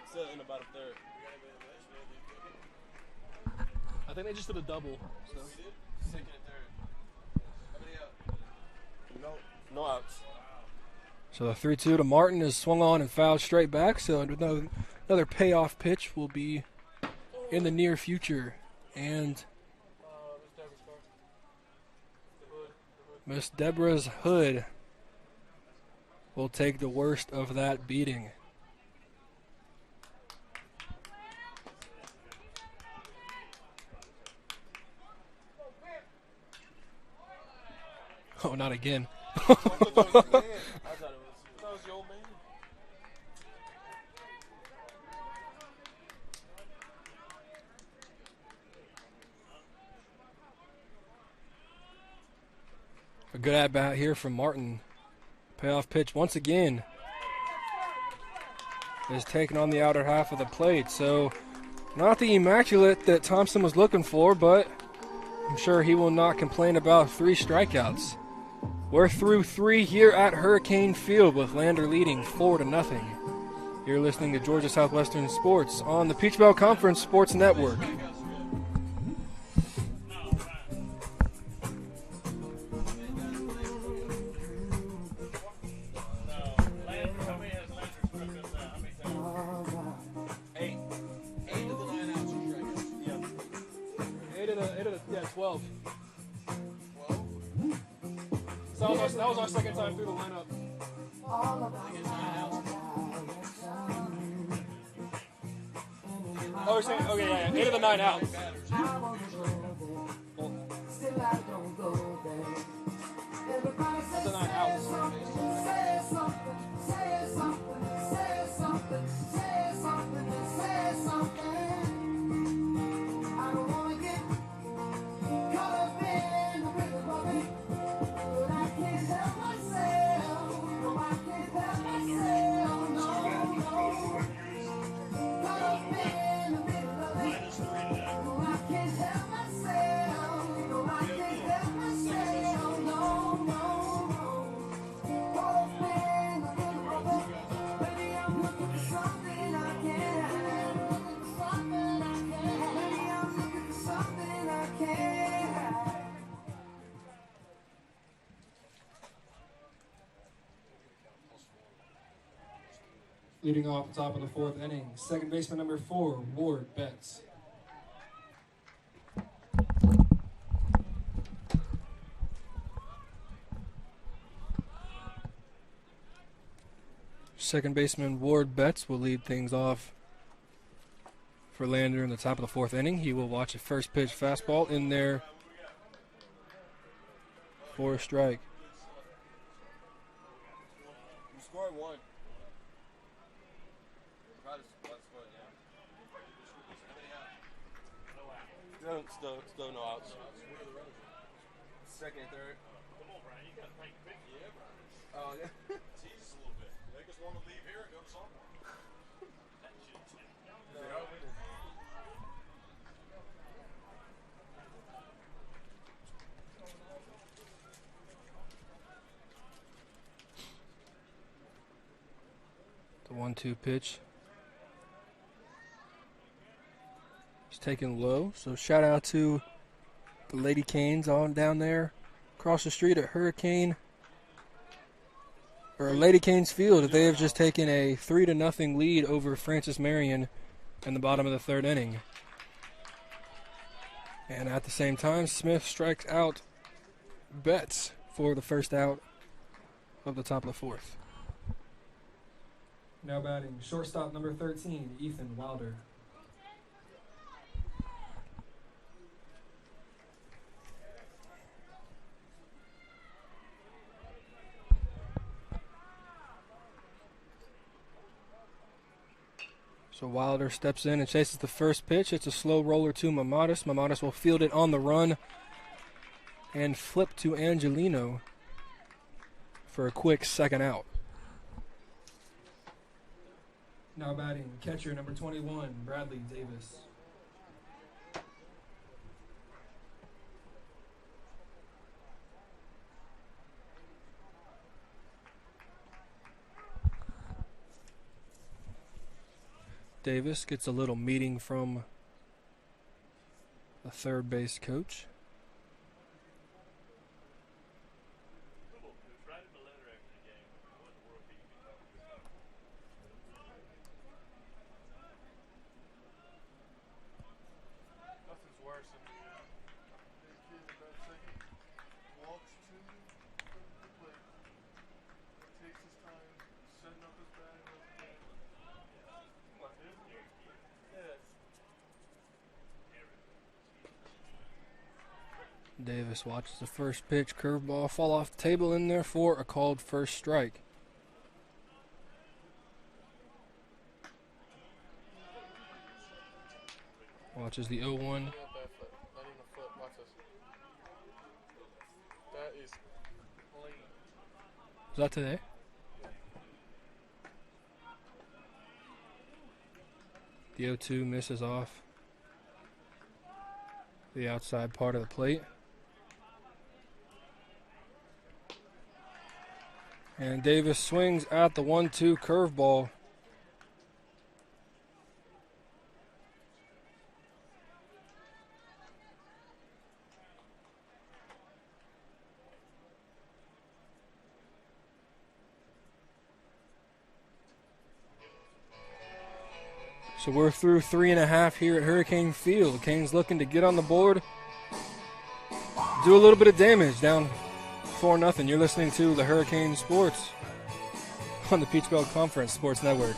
Still in about a third. I think they just did a double. So. Second and third. How many outs? No outs. So the 3-2 to Martin is swung on and fouled straight back. So another payoff pitch will be in the near future. And Miss Deborah's hood will take the worst of that beating. Oh, not again. I thought it was your old man. A good at-bat here from Martin. Payoff pitch once again is taken on the outer half of the plate. So not the immaculate that Thompson was looking for, but I'm sure he will not complain about 3 strikeouts. We're through 3 here at Hurricane Field with Lander leading 4-0. You're listening to Georgia Southwestern Sports on the Peach Belt Conference Sports Network. Yeah, 12. So that was our second time through the lineup. Oh, you're saying, okay, yeah. 8 of the 9 outs. That's the 9 outs. Leading off the top of the 4th inning, second baseman number 4, Ward Betts. Second baseman Ward Betts will lead things off for Lander in the top of the 4th inning. He will watch a first pitch fastball in there for a strike. You scored 1. Still no outs. Second and third. Oh, yeah. Tease a little bit. Make us want to leave here and go to softball. They are winning. The 1-2 pitch. He's taken low, so shout out to the Lady Canes on down there across the street at Hurricane, or Lady Canes Field. They have just taken a 3-0 lead over Francis Marion in the bottom of the third inning. And at the same time, Smith strikes out Betts for the first out of the top of the fourth. Now batting shortstop number 13, Ethan Wilder. So Wilder steps in and chases the first pitch. It's a slow roller to Mamadas. Mamadas will field it on the run and flip to Angelino for a quick second out. Now batting catcher number 21, Bradley Davis. Davis gets a little meeting from the third base coach. Nothing's worse than the kid in that second walks to the plate, takes his time, setting up his bag and everything. Davis watches the first pitch, curveball fall off the table in there for a called first strike. Watches the 0-1. Not even a foot. Watch this. That is clean. Is that today? The 0-2 misses off the outside part of the plate. And Davis swings at the 1-2 curveball. So we're through 3.5 here at Hurricane Field. Canes looking to get on the board, do a little bit of damage, down 4-0. You're listening to the Hurricane Sports on the Peach Belt Conference Sports Network.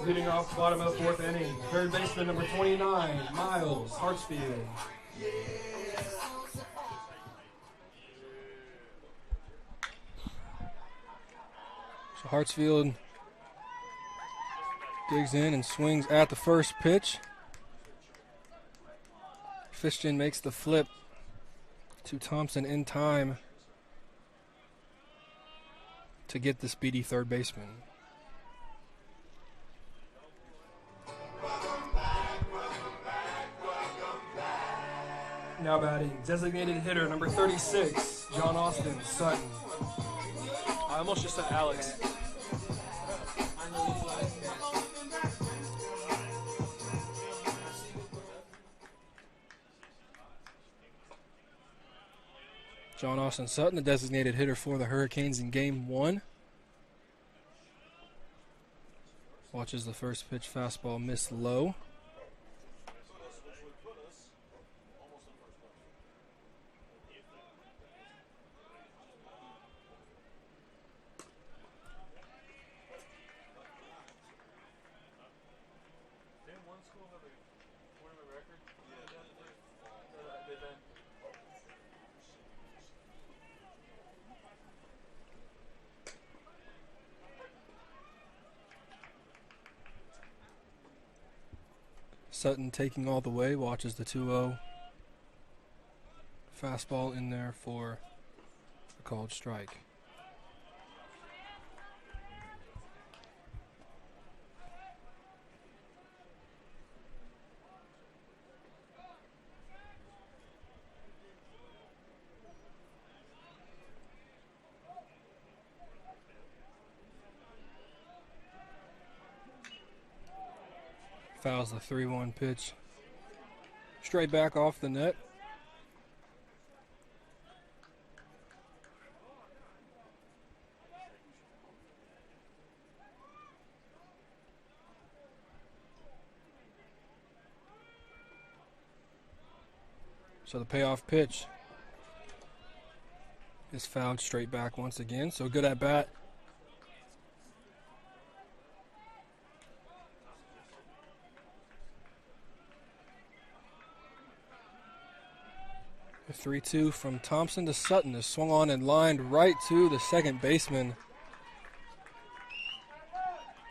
Leading off bottom of the fourth inning, third baseman number 29, Miles Hartsfield. So Hartsfield digs in and swings at the first pitch. Fishton makes the flip to Thompson in time to get the speedy third baseman. Now batting, designated hitter number 36, John Austin Sutton. I almost just said Alex. John Austin Sutton, the designated hitter for the Hurricanes in Game 1. Watches the first pitch fastball miss low. Didn't one school have a tournament record? Sutton taking all the way, watches the 2-0. Fastball in there for a called strike. Fouls the 3-1 pitch. Straight back off the net. So the payoff pitch is fouled straight back once again. So good at bat. A 3-2 from Thompson to Sutton is swung on and lined right to the second baseman.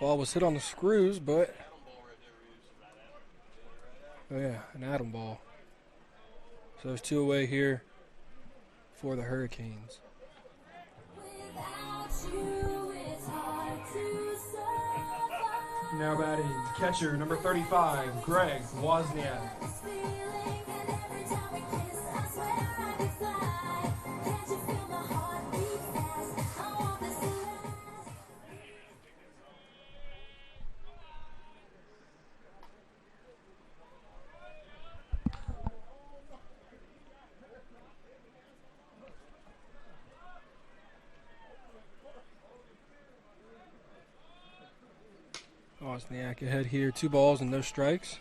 Ball was hit on the screws, but oh yeah, an atom ball. So there's 2 away here for the Hurricanes. Now batting, catcher number 35, Greg Wozniak. Wozniak ahead here, 2 balls and no strikes.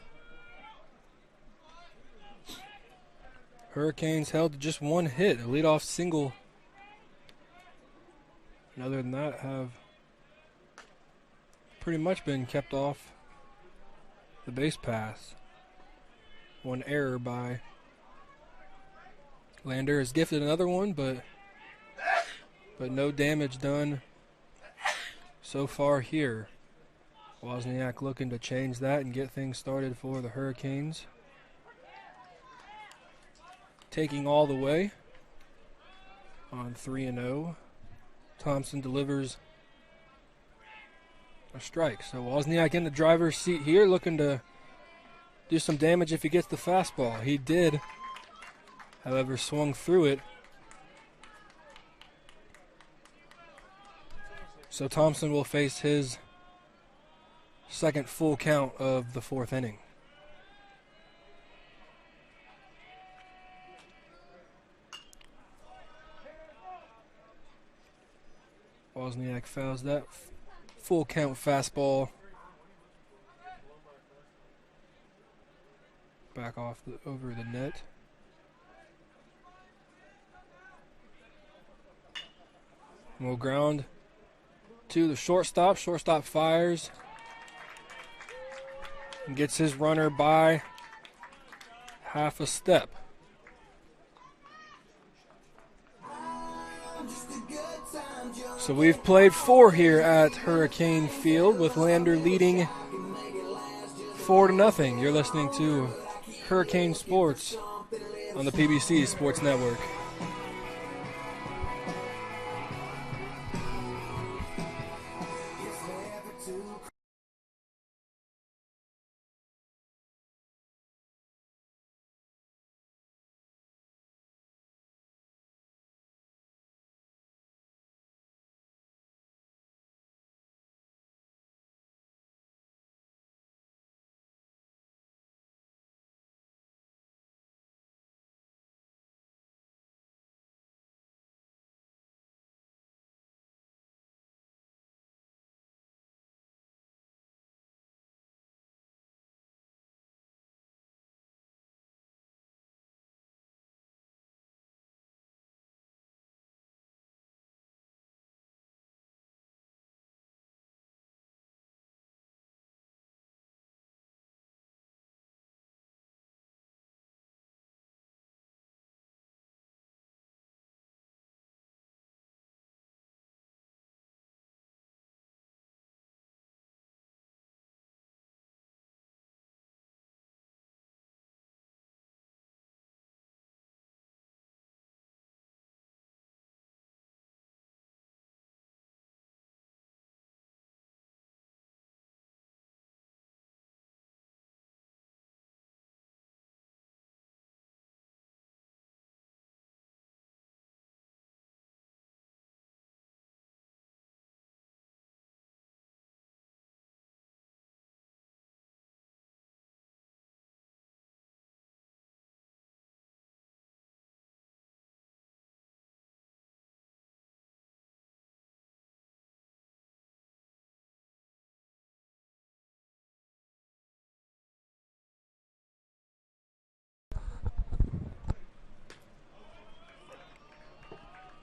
Hurricanes held to just 1 hit, a leadoff single. And other than that, have pretty much been kept off the base pass. 1 error by Lander has gifted another one, but no damage done so far here. Wozniak looking to change that and get things started for the Hurricanes. Taking all the way on 3-0. Thompson delivers a strike. So Wozniak in the driver's seat here, looking to do some damage if he gets the fastball. He did, however, swung through it. So Thompson will face his second full count of the 4th inning. Wozniak fouls that full count fastball back off over the net. And we'll ground to the shortstop. Shortstop fires and gets his runner by half a step. So we've played 4 here at Hurricane Field with Lander leading 4-0. You're listening to Hurricane Sports on the PBC Sports Network.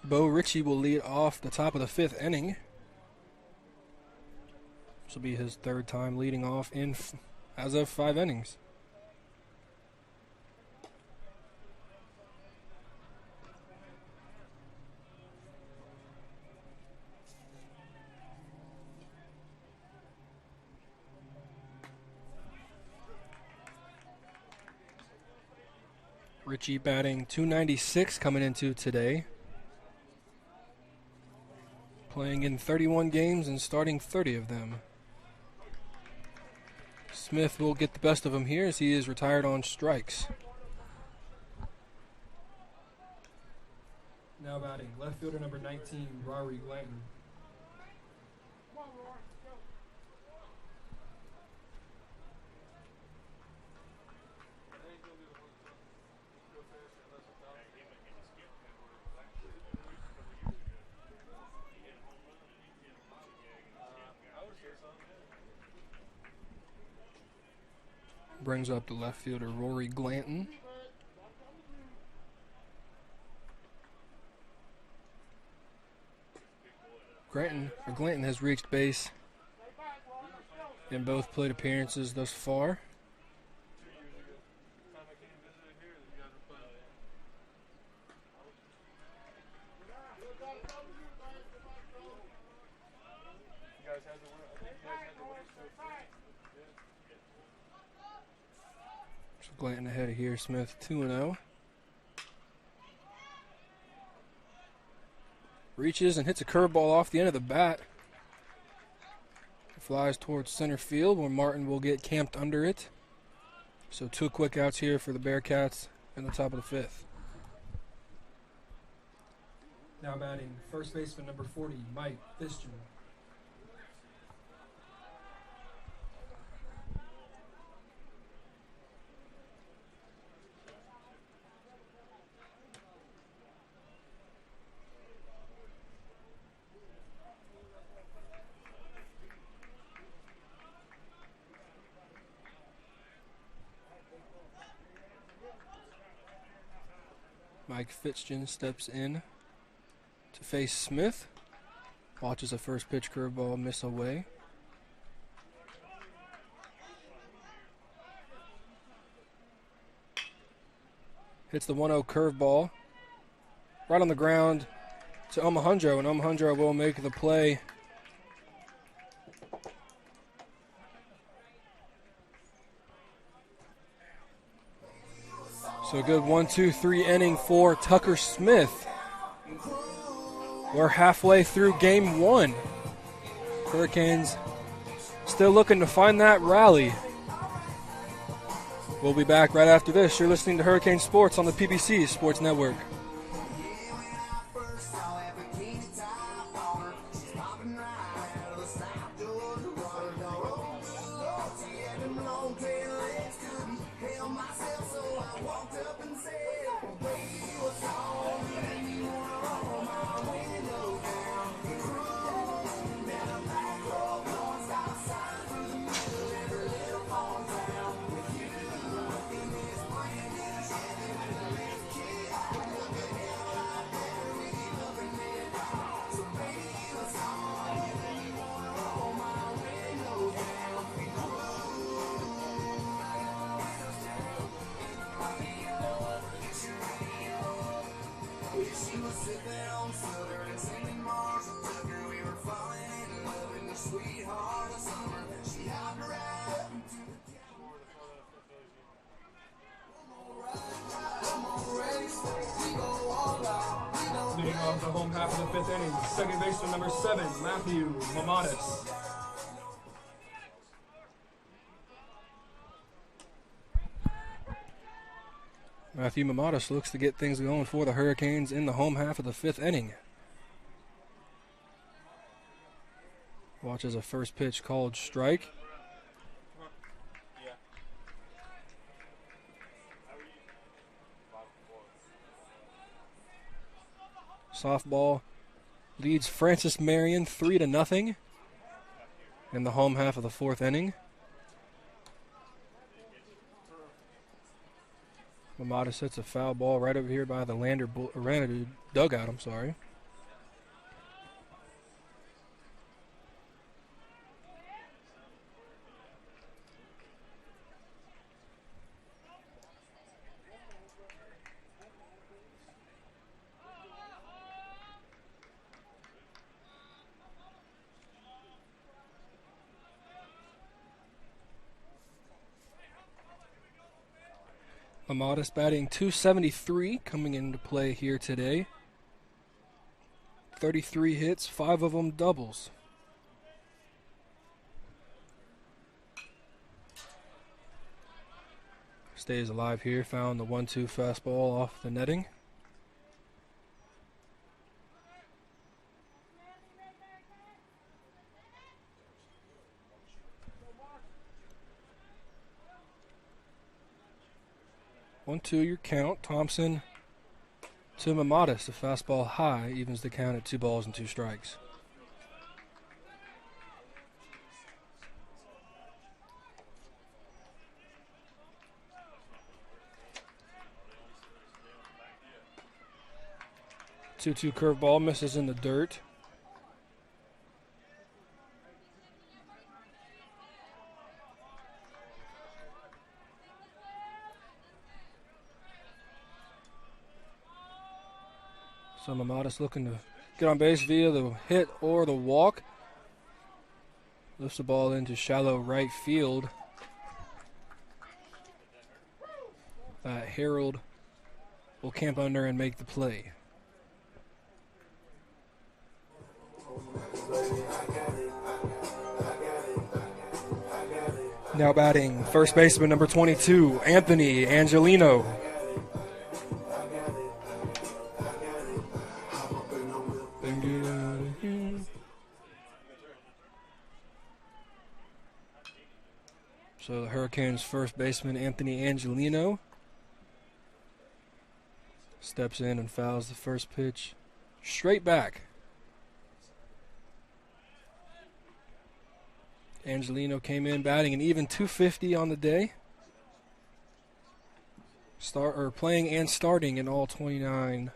Bo Ritchie will lead off the top of the 5th inning. This will be his 3rd time leading off as of 5 innings. Ritchie batting .296 coming into today. Playing in 31 games and starting 30 of them. Smith will get the best of him here as he is retired on strikes. Now batting left fielder number 19, Rory Glanton. Brings up the left fielder, Rory Glanton. Glanton has reached base in both plate appearances thus far. So Glanton ahead of here, Smith 2-0. Reaches and hits a curveball off the end of the bat. It flies towards center field where Martin will get camped under it. So 2 quick outs here for the Bearcats in the top of the 5th. Now batting first baseman number 40, Mike Fishton. Mike Fitchton steps in to face Smith. Watches a first pitch curveball miss away. Hits the 1-0 curveball right on the ground to Omohundro, and Omohundro will make the play. So a good 1-2-3 inning for Tucker Smith. We're halfway through game 1. Hurricanes still looking to find that rally. We'll be back right after this. You're listening to Hurricane Sports on the PBC Sports Network. Leading off the home half of the 5th inning, second baseman number 7, Matthew Mamadas. Matthew Mamadas looks to get things going for the Hurricanes in the home half of the 5th inning. Watches a first pitch called strike. Softball leads Francis Marion 3-0 in the home half of the 4th inning. Mamadas hits a foul ball right over here by the Lander dugout. Amatis batting .273 coming into play here today. 33 hits, 5 of them doubles. Stays alive here, found the 1-2 fastball off the netting. One, two, your count. Thompson to Mamatis. The fastball high evens the count at 2 balls and 2 strikes. Two-two curveball misses in the dirt. So Mamatis looking to get on base via the hit or the walk. Lifts the ball into shallow right field. Harold will camp under and make the play. Now batting first baseman number 22, Anthony Angelino. So the Hurricanes' first baseman, Anthony Angelino, steps in and fouls the first pitch straight back. Angelino came in batting an even .250 on the day. Playing and starting in all 29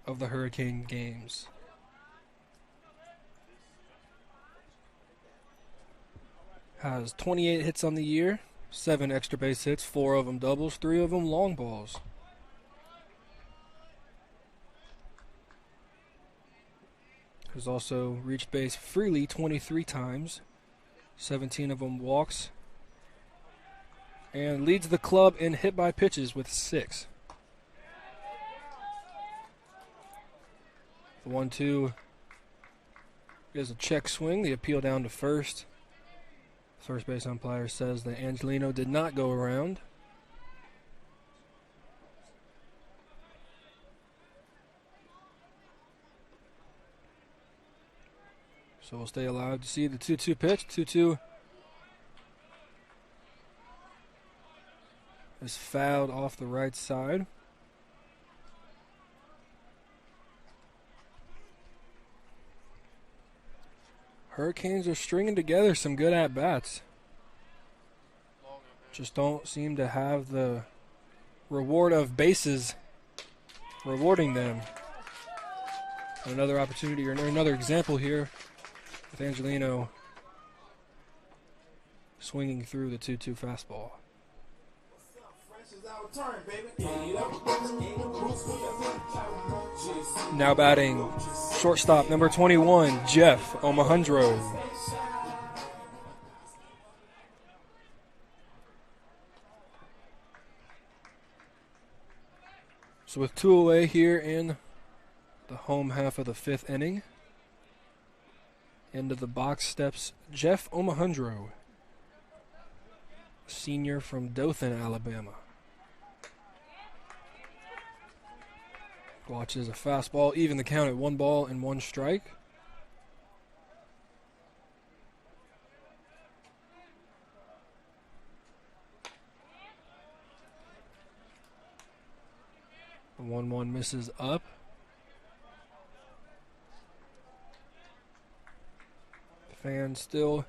of the Hurricane games. Has 28 hits on the year, 7 extra base hits, 4 of them doubles, 3 of them long balls. Has also reached base freely 23 times, 17 of them walks, and leads the club in hit by pitches with 6. The 1-2 is a check swing, the appeal down to first. First base umpire says that Angelino did not go around. So we'll stay alive to see the 2-2 pitch. 2-2 is fouled off the right side. Hurricanes are stringing together some good at-bats. Just don't seem to have the reward of bases rewarding them. Another opportunity or another example here with Angelino swinging through the 2-2 fastball. Now batting shortstop number 21, Jeff Omahundro. So with 2 away here in the home half of the 5th inning, into the box steps Jeff Omahundro, senior from Dothan, Alabama. Watches a fastball, even the count at 1 ball and 1 strike. The 1-1 misses up. Fans still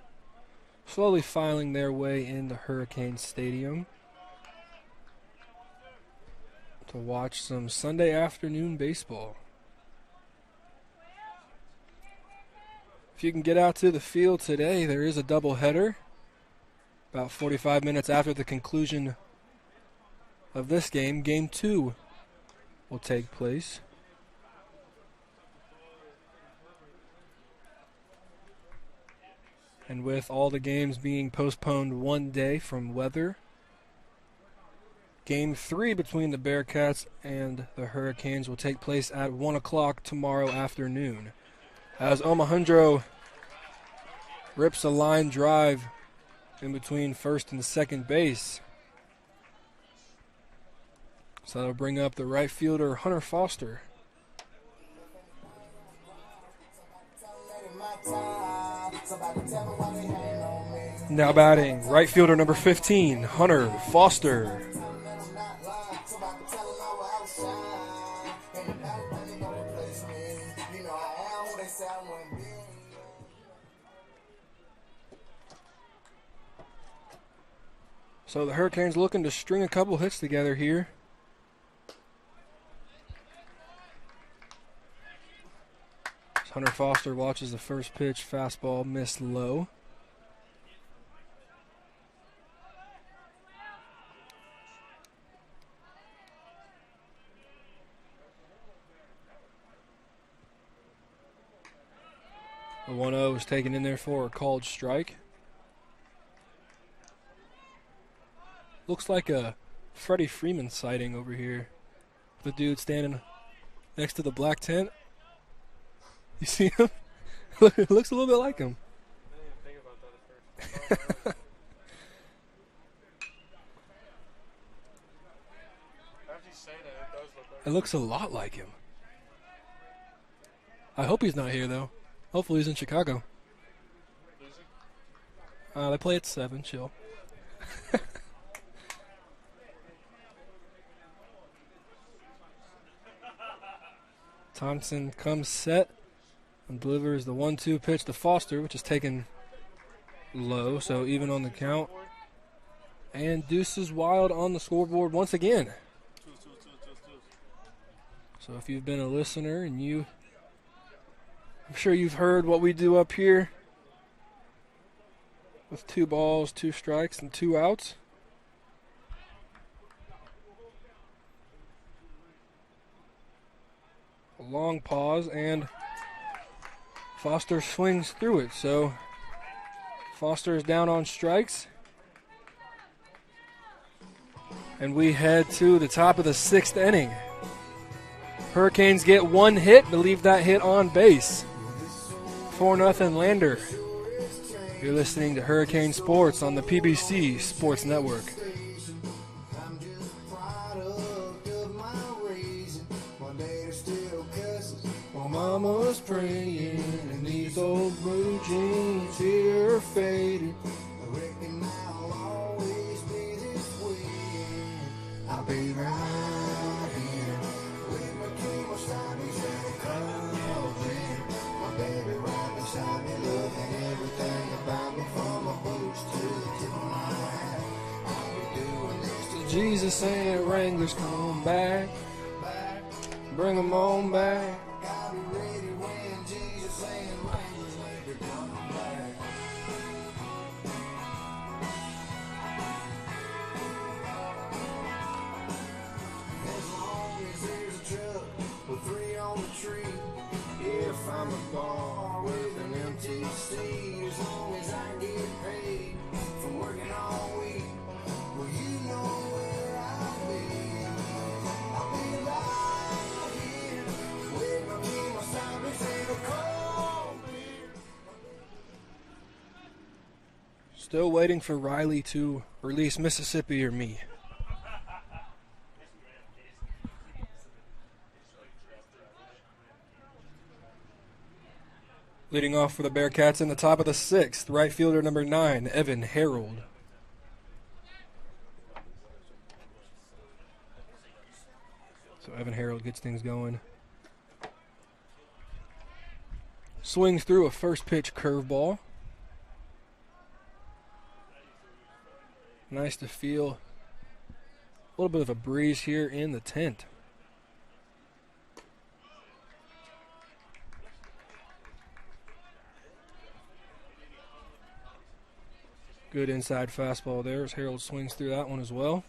slowly filing their way into Hurricane Stadium to watch some Sunday afternoon baseball. If you can get out to the field today, there is a doubleheader. About 45 minutes after the conclusion of this game, Game 2 will take place. And with all the games being postponed 1 day from weather, Game 3 between the Bearcats and the Hurricanes will take place at 1 o'clock tomorrow afternoon. As Omohundro rips a line drive in between first and second base. So that'll bring up the right fielder, Hunter Foster. Now batting, right fielder number 15, Hunter Foster. So the Hurricanes looking to string a couple hits together here. As Hunter Foster watches the first pitch, fastball missed low. The 1-0 is taken in there for a called strike. Looks like a Freddie Freeman sighting over here. The dude standing next to the black tent. You see him? It looks a little bit like him. I didn't even think about that at first. After you say that, it does look like It looks a lot like him. I hope he's not here, though. Hopefully he's in Chicago. losing. They play at 7, chill. Thompson comes set and delivers the 1-2 pitch to Foster, which is taken low, so even on the count. And Deuces Wild on the scoreboard once again. So if you've been a listener and I'm sure you've heard what we do up here with 2 balls, 2 strikes, and 2 outs. A long pause, and Foster swings through it. So Foster is down on strikes. And we head to the top of the 6th inning. Hurricanes get 1 hit, but leave that hit on base. 4-0 Lander. You're listening to Hurricane Sports on the PBC Sports Network. Mama was praying, and these old blue jeans here are faded. I reckon I'll always be this way. I'll be right here with my chemostatics and collagen. My baby right beside me, loving everything about me, from my boots to the tip of my hat. I'll be doing this till Jesus and Wranglers come back. Bring them on back. I'll be ready when Jesus and Wranglers later come back. As long as there's a truck with 3 on the tree, if I'm a bar with an empty seat, as long as I get paid for working all week, well, you know where I'll be. I'll be right here with my chemostatics and a cold beer. Still waiting for Riley to release Mississippi or me. Leading off for the Bearcats in the top of the 6th, right fielder number 9, Evan Harold. So Evan Harold gets things going. Swings through a first pitch curveball. Nice to feel a little bit of a breeze here in the tent. Good inside fastball there as Harold swings through that one as well.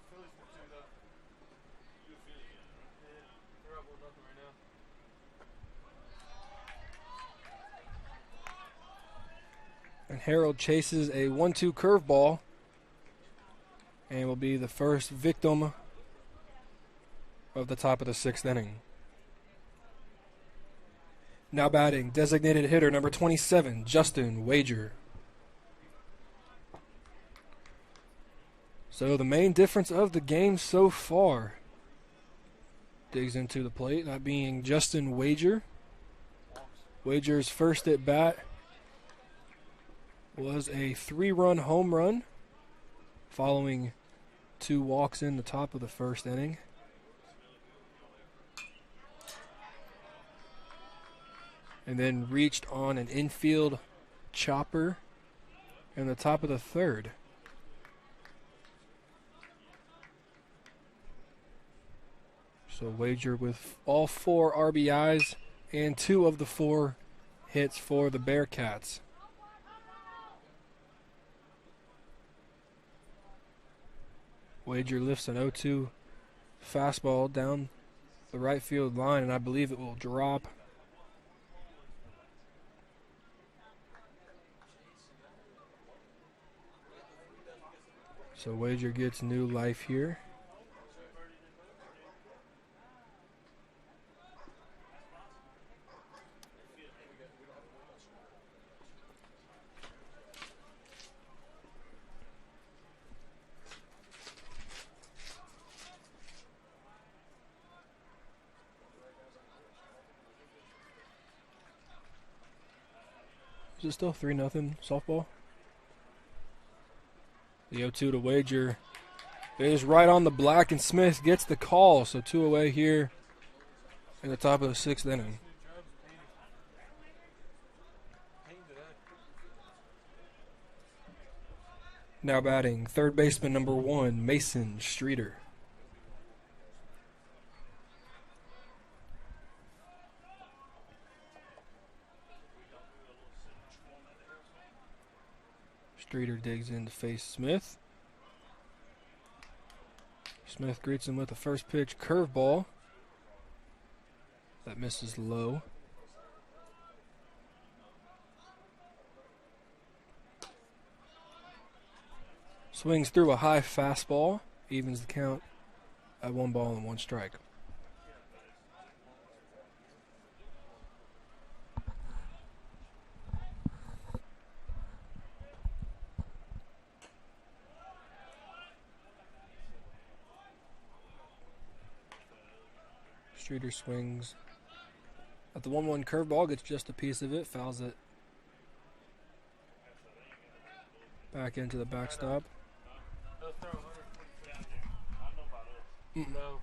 Phillies will do that. They're up 1-0 right now. And Harold chases a 1-2 curveball and will be the first victim of the top of the 6th inning. Now batting, designated hitter number 27, Justin Wager. So the main difference of the game so far digs into the plate, that being Justin Wager. Wager's first at bat was a 3-run home run following 2 walks in the top of the 1st inning. And then reached on an infield chopper in the top of the 3rd. So Wager with all 4 RBIs and 2 of the 4 hits for the Bearcats. Wager lifts an 0-2 fastball down the right field line, and I believe it will drop. So Wager gets new life here. Is it still 3-0 softball? The 0-2 to Wager is right on the black, and Smith gets the call. So 2 away here in the top of the 6th inning. Now batting, third baseman number 1, Mason Streeter. Streeter digs in to face Smith. Smith greets him with a first pitch curveball that misses low. Swings through a high fastball, evens the count at 1 ball and 1 strike. Streeter swings at the 1-1 curveball, gets just a piece of it, fouls it back into the backstop. No.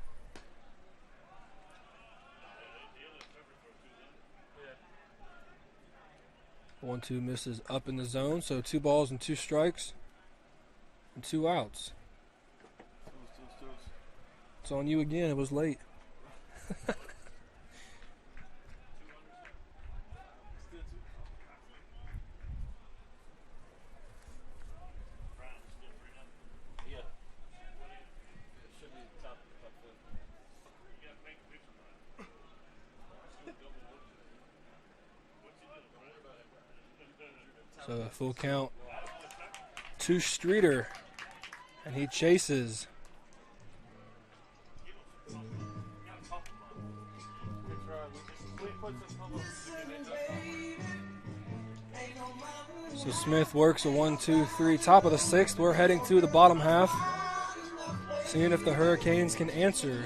1-2 misses up in the zone, so 2 balls and 2 strikes and 2 outs. It's on you again, it was late. So a full count to Streeter, and he chases. So Smith works a 1-2-3, top of the 6th. We're heading to the bottom half, seeing if the Hurricanes can answer.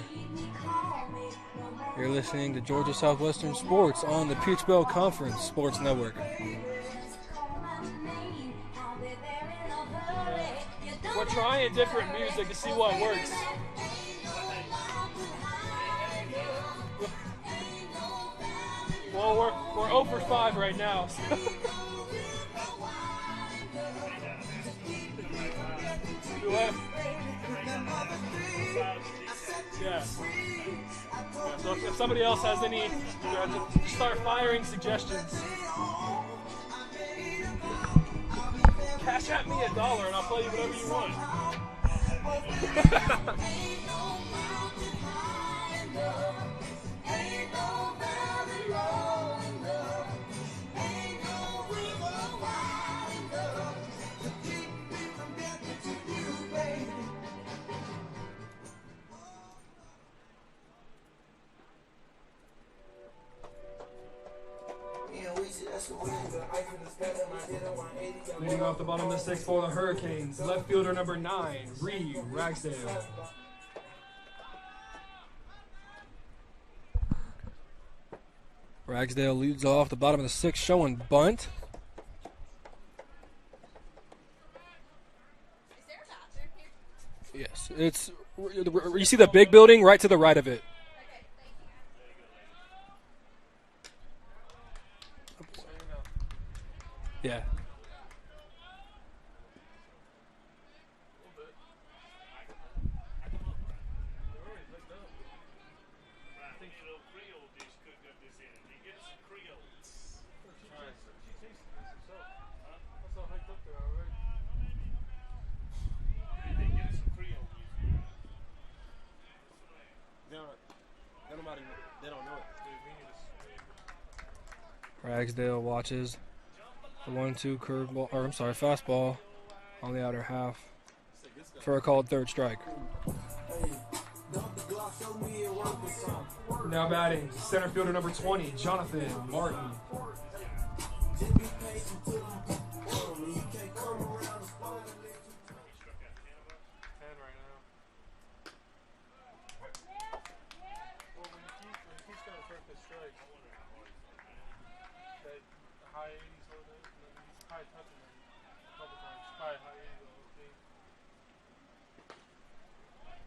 You're listening to Georgia Southwestern Sports on the Peach Bell Conference Sports Network. We're trying different music to see what works. Well, we're 0 for 5 right now. So. Yeah. So if somebody else has any, start firing suggestions. Cash at me $1 and I'll play you whatever you want. Leading off the bottom of the sixth for the Hurricanes, left fielder number 9, Reed Ragsdale. Ragsdale leads off the bottom of the sixth, showing bunt. Yes, it's, you see the big building right to the right of it. Yeah. They don't know it. Ragsdale watches the 1-2 curveball, or I'm sorry, fastball on the outer half for a called third strike. Now batting, center fielder number 20, Jonathan Martin.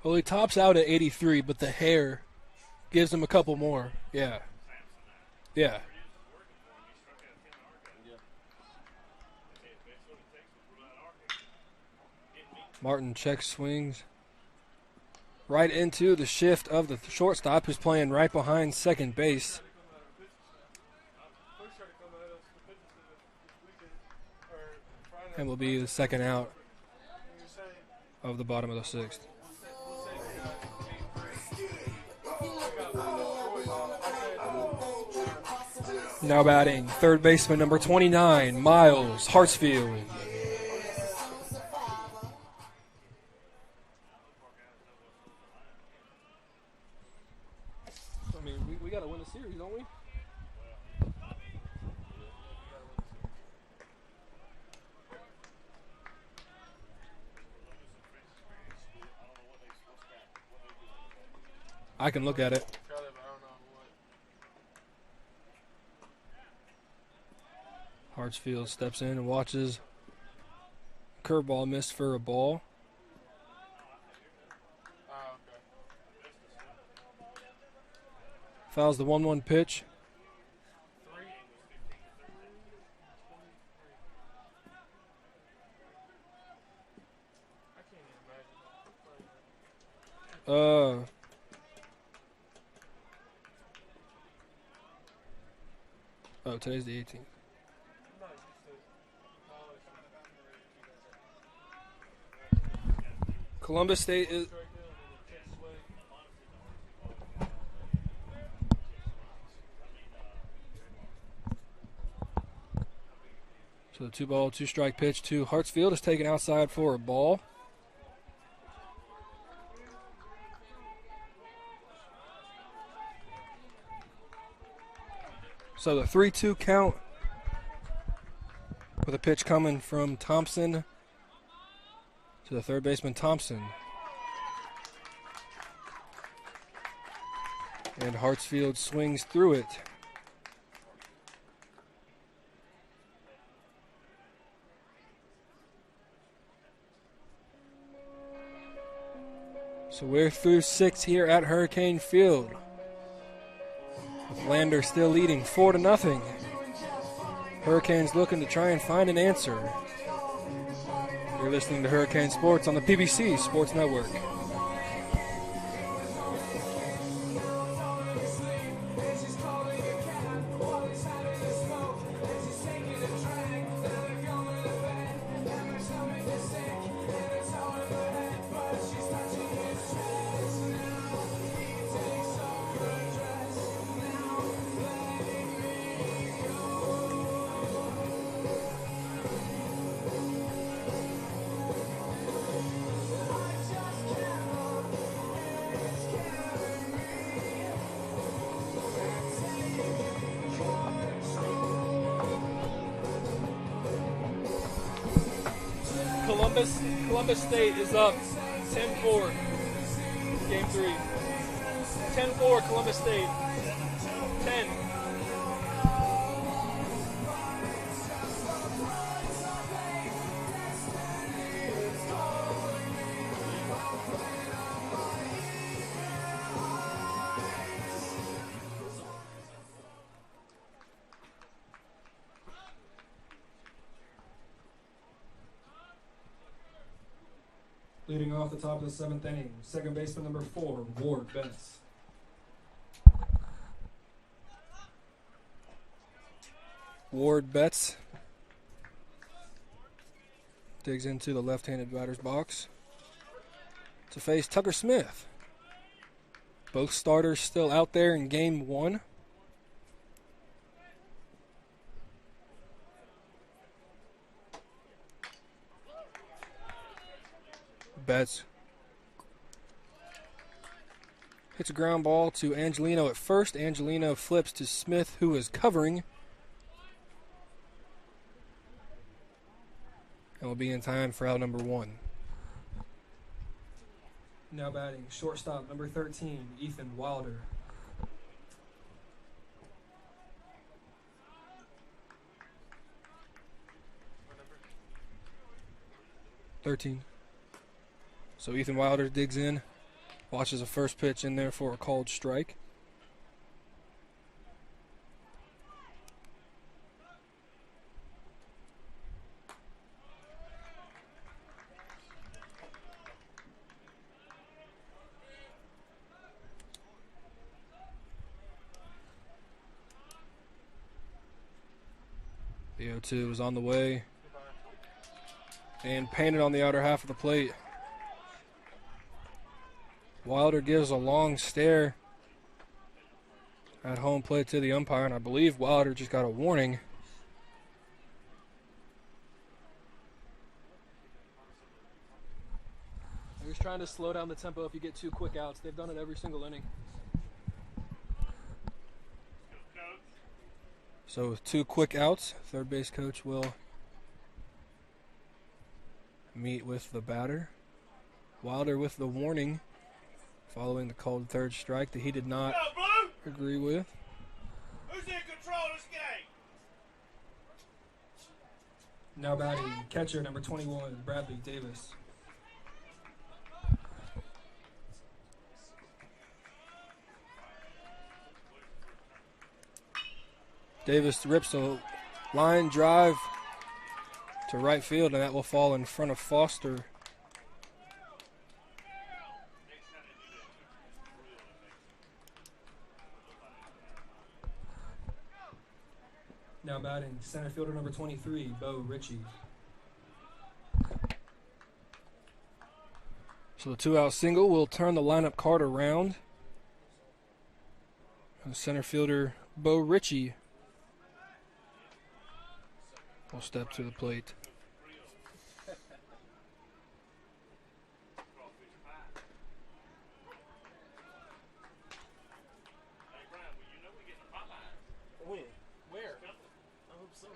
Well, he tops out at 83, but the hair gives him a couple more. Yeah. Yeah. Martin checks swings right into the shift of the shortstop, who's playing right behind second base. And will be the second out of the bottom of the sixth. Now batting, third baseman number 29, Miles Hartsfield. I mean, we got to win the series, don't we? I can look at it. Hartsfield steps in and watches. Curveball missed for a ball. Fouls the 1-1 pitch. Oh, today's the 18th. Columbus State is. So the 2-ball, 2-strike pitch to Hartsfield is taken outside for a ball. So the 3-2 count with a pitch coming from Thompson to the third baseman Thompson. And Hartsfield swings through it. So we're through 6 here at Hurricane Field, with Lander still leading 4-0. Hurricanes looking to try and find an answer. You're listening to Hurricane Sports on the PBC Sports Network. Columbus State is up 10-4. Game 3. 10-4 Columbus State. 10. Leading off the top of the 7th inning, second baseman number 4, Ward Betts. Ward Betts digs into the left-handed batter's box to face Tucker Smith. Both starters still out there in game 1. Betts hits a ground ball to Angelino at first. Angelino flips to Smith, who is covering, and will be in time for out number 1. Now batting, shortstop number 13, Ethan Wilder. So Ethan Wilder digs in, watches a first pitch in there for a called strike. The 0-2 is on the way and painted on the outer half of the plate. Wilder gives a long stare at home plate to the umpire, and I believe Wilder just got a warning. They're just trying to slow down the tempo if you get 2 quick outs. They've done it every single inning. So with 2 quick outs, third base coach will meet with the batter. Wilder with the warning following the called third strike that he did not agree with. Who's in control of this game? Now batting, catcher number 21, Bradley Davis. Davis rips a line drive to right field, and that will fall in front of Foster. Now batting, center fielder number 23, Bo Ritchie. So the 2-out single will turn the lineup card around. And center fielder Bo Ritchie will step to the plate. When? Where? I hope so.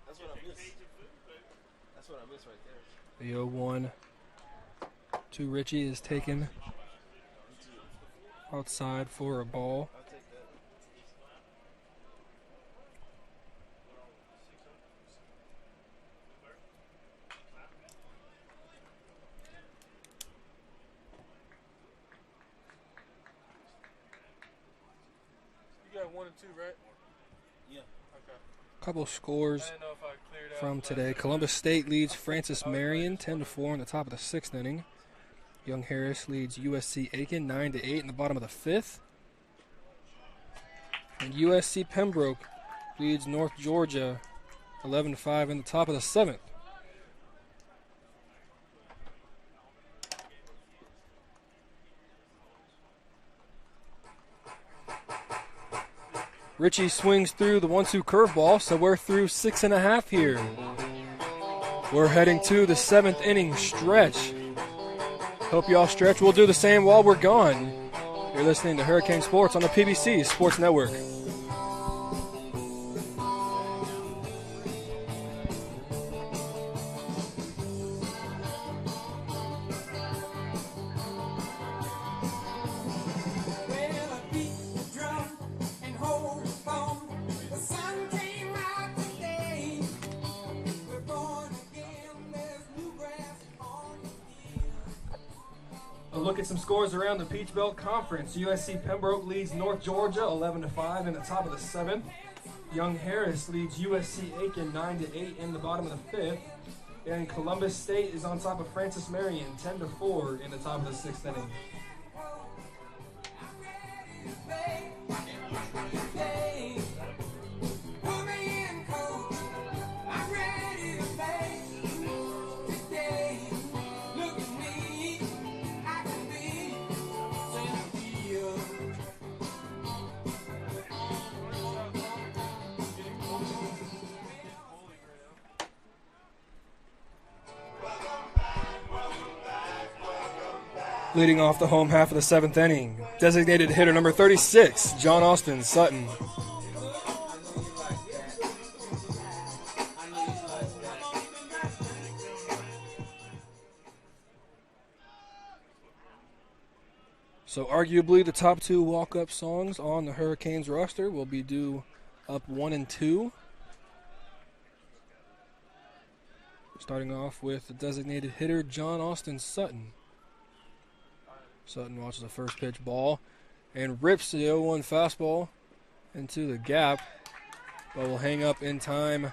That's what I miss. That's what I miss right there. The 0-1 to Ritchie is taken outside for a ball. I'll take that. You got 1 and 2, right? Yeah. Okay. Couple scores I didn't know if I cleared out from last today. night. Columbus State leads Francis Marion 10-4 in the top of the 6th inning. Young Harris leads USC Aiken 9-8 in the bottom of the 5th. And USC Pembroke leads North Georgia 11-5 in the top of the 7th. Ritchie swings through the 1-2 curveball, so we're through 6.5 here. We're heading to the 7th inning stretch. Hope y'all stretch. We'll do the same while we're gone. You're listening to Hurricane Sports on the PBC Sports Network. look at some scores around the Peach Belt Conference. USC Pembroke leads North Georgia 11-5 in the top of the 7th. Young Harris leads USC Aiken 9-8 in the bottom of the 5th. And Columbus State is on top of Francis Marion 10-4 in the top of the 6th inning. Leading off the home half of the 7th inning, designated hitter number 36, John Austin Sutton. So arguably the top 2 walk-up songs on the Hurricanes roster will be due up 1 and 2. Starting off with the designated hitter, John Austin Sutton. Sutton watches the first pitch ball and rips the 0-1 fastball into the gap, but will hang up in time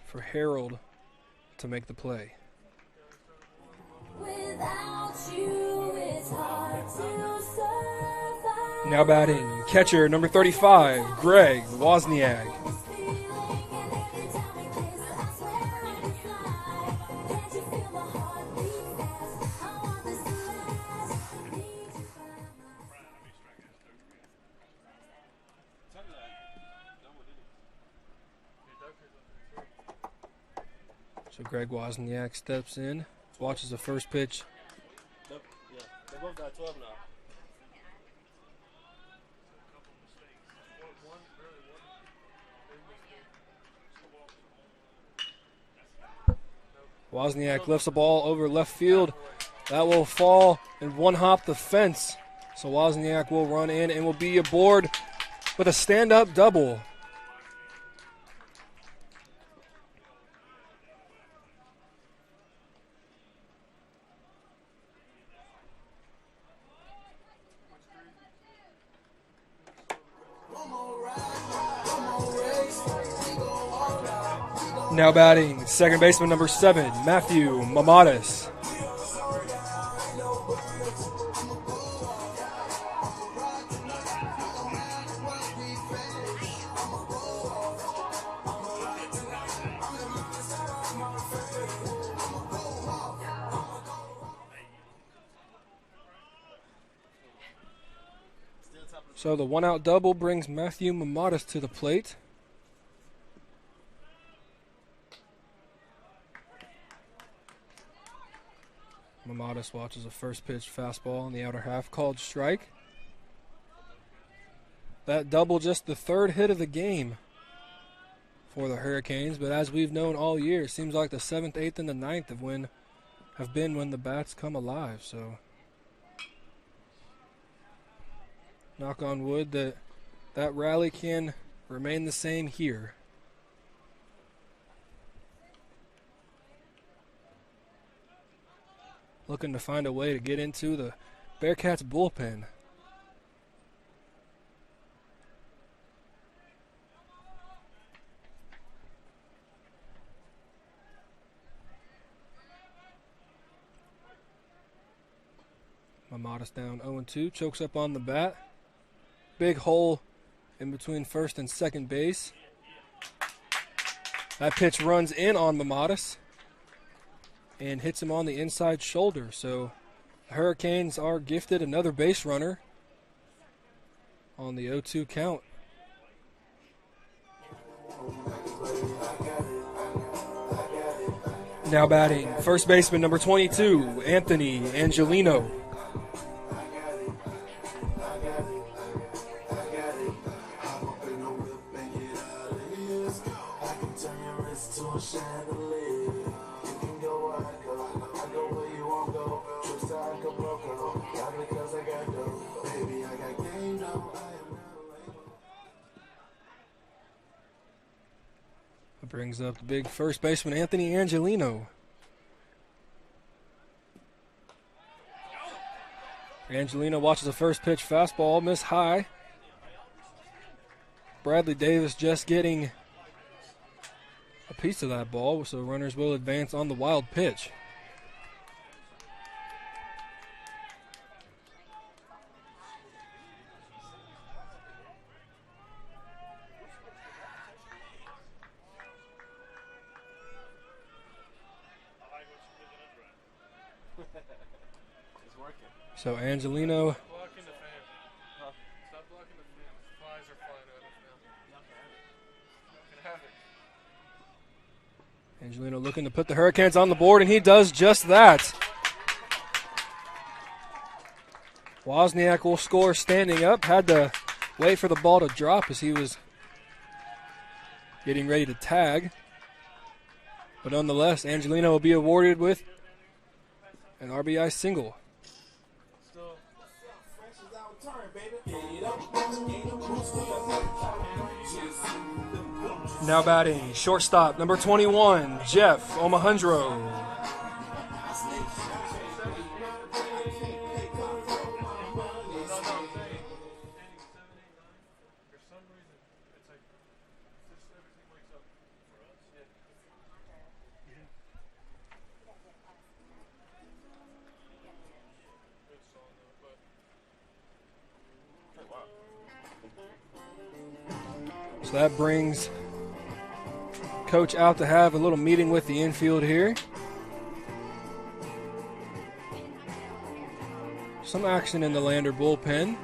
for Harold to make the play. Without you, it's hard to survive. Now batting, catcher number 35, Greg Wozniak. So Greg Wozniak steps in, watches the first pitch. Yeah, they both got 12 now. Wozniak lifts the ball over left field. That will fall and one-hop the fence. So Wozniak will run in and will be aboard with a stand-up double. Now batting, second baseman number 7, Matthew Mamadas. So the one-out double brings Matthew Mamadas to the plate. Mamadas watches a first pitch fastball in the outer half called strike. That double just the 3rd hit of the game for the Hurricanes, but as we've known all year, it seems like the 7th, 8th, and the 9th have been when the bats come alive. So knock on wood that rally can remain the same here. Looking to find a way to get into the Bearcats bullpen. Mamadas down 0-2, chokes up on the bat. Big hole in between first and second base. That pitch runs in on Mamadas and hits him on the inside shoulder. So the Hurricanes are gifted another base runner on the 0-2 count. Now batting, first baseman number 22, Anthony Angelino. Brings up the big first baseman, Anthony Angelino. Angelino watches the first pitch fastball, miss high. Bradley Davis just getting a piece of that ball, so runners will advance on the wild pitch. It's working. So Angelino Blocking the fan. Stop blocking the fan. Flies are flying out of now. You can have it. Angelino looking to put the Hurricanes on the board, and he does just that. Wozniak will score standing up. Had to wait for the ball to drop as he was getting ready to tag. But nonetheless, Angelino will be awarded with an RBI single. Now batting, shortstop, number 21, Jeff Omahundro. So that brings Coach out to have a little meeting with the infield here. Some action in the Lander bullpen.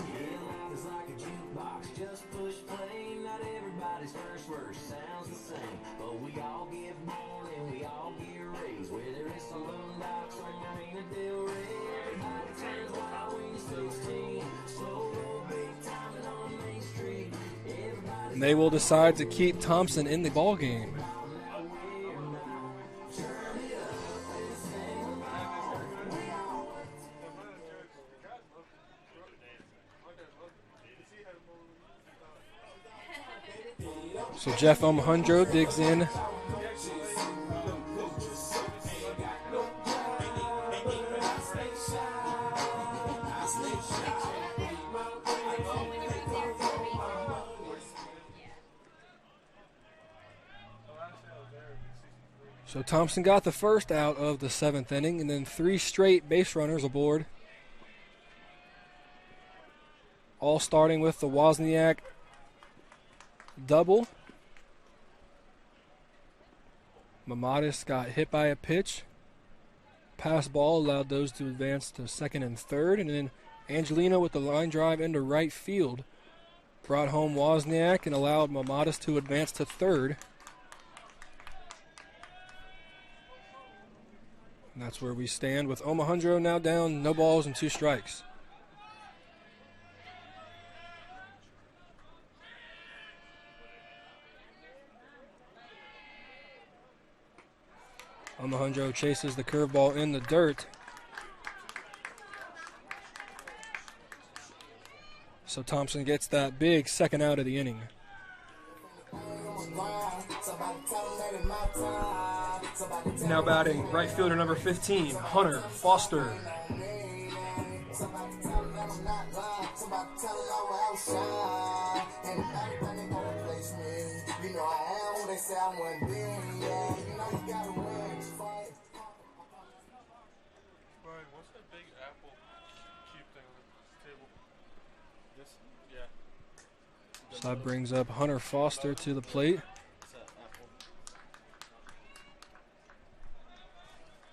And they will decide to keep Thompson in the ball game. So Jeff Omahundro digs in. So Thompson got the first out of the 7th inning, and then 3 straight base runners aboard. All starting with the Wozniak double. Mamadis got hit by a pitch. Pass ball allowed those to advance to 2nd and 3rd, and then Angelino with the line drive into right field brought home Wozniak and allowed Mamadis to advance to 3rd. And that's where we stand with Omahundro now down, no balls and 2 strikes. Omahundro chases the curveball in the dirt. So Thompson gets that big second out of the inning. Now batting, right fielder number 15, Hunter Foster. Brian, what's that big apple cube thing on the table? This? Yeah. So that brings up Hunter Foster to the plate. What's that, apple?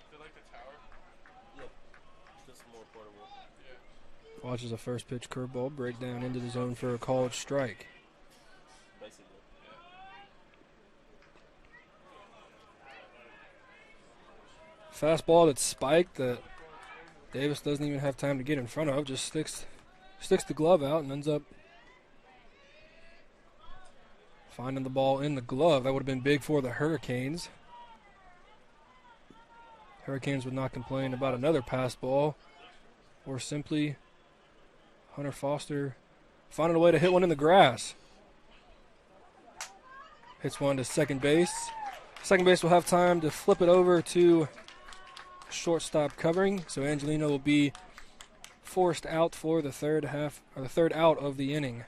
Is it like the tower? Yeah. Just more portable. Yeah. Watches a first pitch curveball break down into the zone for a called strike. Basically. Fastball that's spiked that Davis doesn't even have time to get in front of. Just sticks the glove out and ends up finding the ball in the glove. That would have been big for the Hurricanes. Hurricanes would not complain about another pass ball, or simply Hunter Foster finding a way to hit one in the grass. Hits one to second base. Second base will have time to flip it over to shortstop covering, so Angelino will be forced out for the third out of the inning.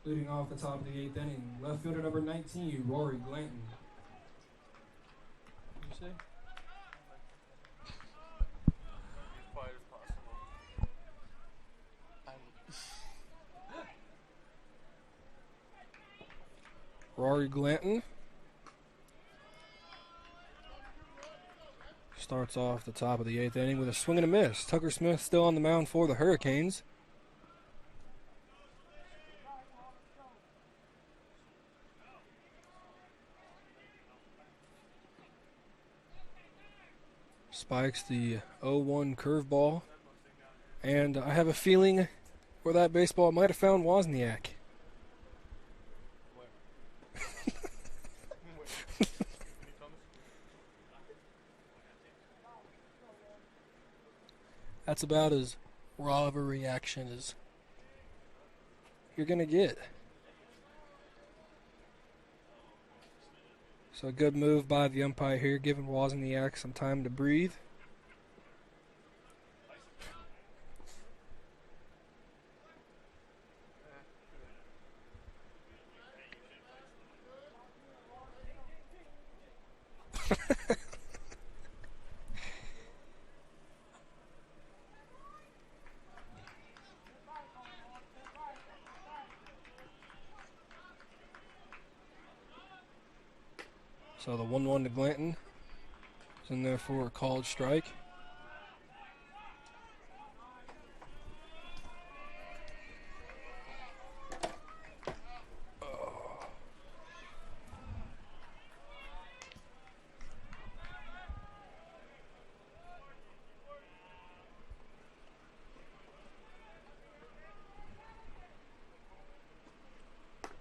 Leading off the top of the 8th inning, left fielder number 19, Rory Glanton. You say? Quiet as possible. Rory Glanton starts off the top of the 8th inning with a swing and a miss. Tucker Smith still on the mound for the Hurricanes. Spikes the 0-1 curveball. And I have a feeling where that baseball might have found Wozniak. That's about as raw of a reaction as you're going to get. So a good move by the umpire here, giving Wozniak some time to breathe. So the 1-1 to Glanton is in there for a called strike.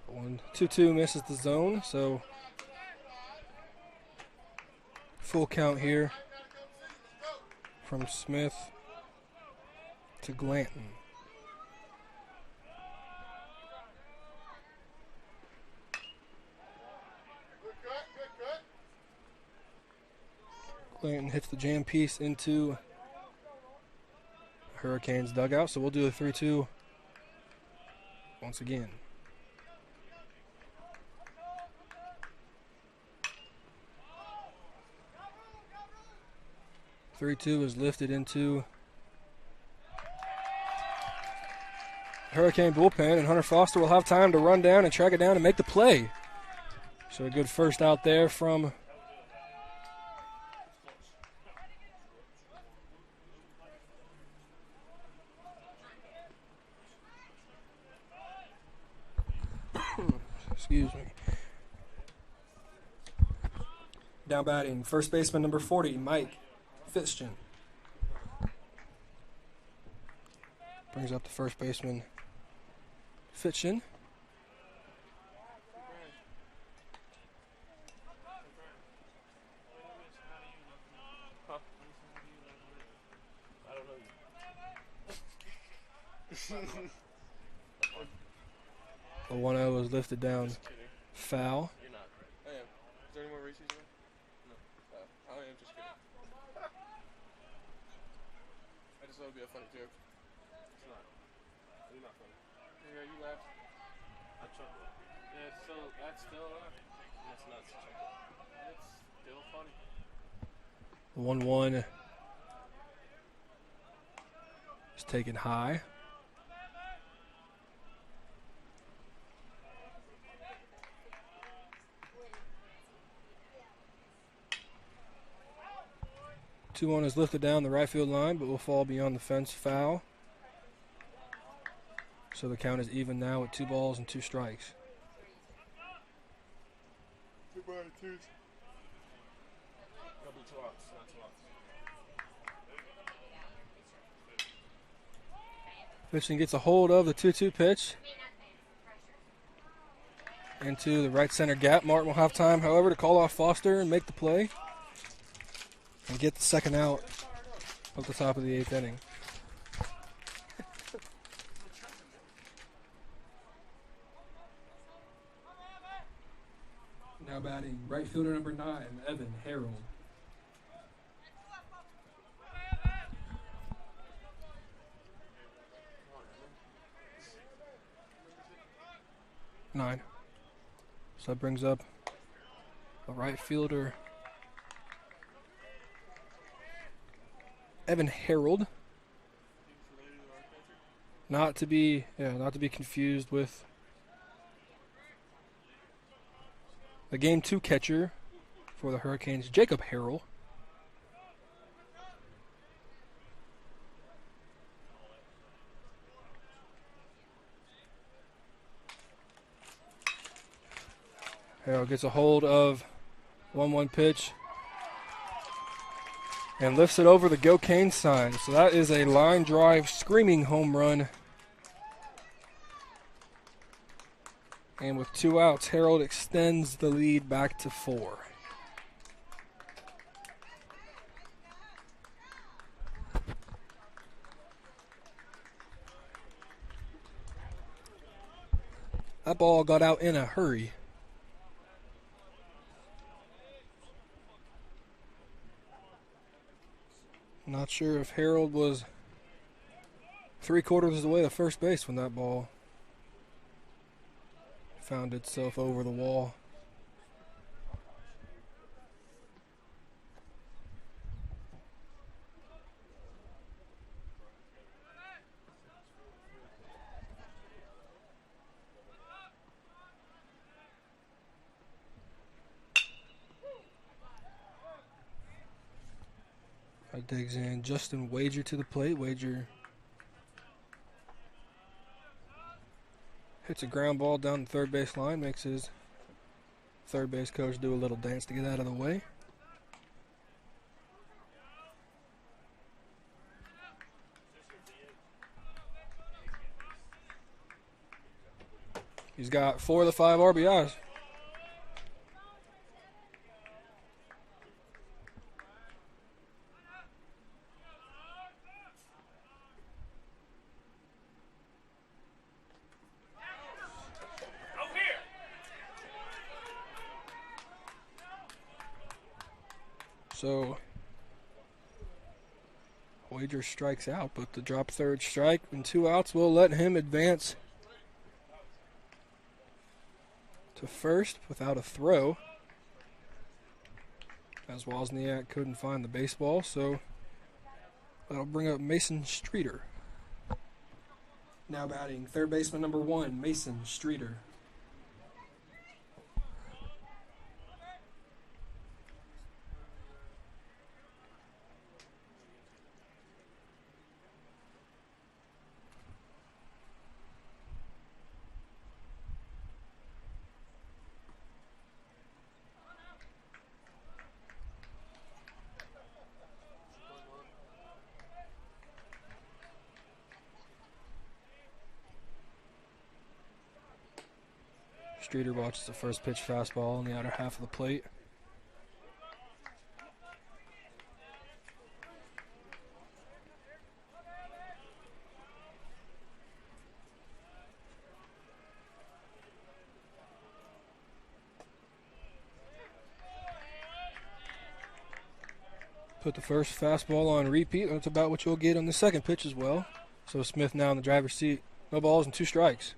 One 2-2 misses the zone, so full count here from Smith to Glanton. Glanton hits the jam piece into Hurricanes dugout, so we'll do a 3-2 once again. 3-2 is lifted into Hurricane bullpen, and Hunter Foster will have time to run down and track it down and make the play. So a good first out there from excuse me. Down batting, first baseman number 40, Mike Fitchen. Brings up the first baseman, Fitchen. I don't know you. The 1-0 was lifted down. Just kidding. Foul. You're not. I am. Is there any more Reese's in there? No. I am just kidding. I just thought it would be a funny joke. It's not. It's not funny. Yeah, you laughed. I chuckled. Yeah, it's still. That's still. That's not chuckle. It's still funny. The 1-1 is taken high. Two one is lifted down the right field line, but will fall beyond the fence. Foul. So the count is even now at 2 balls and 2 strikes. Goodbye, dude. That'll be 2 outs, not 2 outs. Fitchen gets a hold of the 2-2 pitch into the right center gap. Martin will have time, however, to call off Foster and make the play and get the second out at the top of the 8th inning. Now batting right fielder number 9, Evan Harold. Nine. So that brings up the right fielder, Evan Harold. Not to be confused with the Game 2 catcher for the Hurricanes, Jacob Harrell. Harrell gets a hold of 1-1 pitch and lifts it over the Go Canes sign. So that is a line drive screaming home run. And with 2 outs, Harold extends the lead back to 4. That ball got out in a hurry. Not sure if Harold was 3/4 of the way to first base when that ball found itself over the wall. That digs in. Justin Wager to the plate. Wager hits a ground ball down the third base line, makes his third base coach do a little dance to get out of the way. He's got 4 of the 5 RBIs. So Wager strikes out, but the drop third strike and 2 outs will let him advance to first without a throw, as Wozniak couldn't find the baseball, so that'll bring up Mason Streeter. Now batting third baseman number 1, Mason Streeter. Streeter watches the first pitch fastball on the outer half of the plate. Put the first fastball on repeat. That's about what you'll get on the second pitch as well. So Smith now in the driver's seat. No balls and 2 strikes.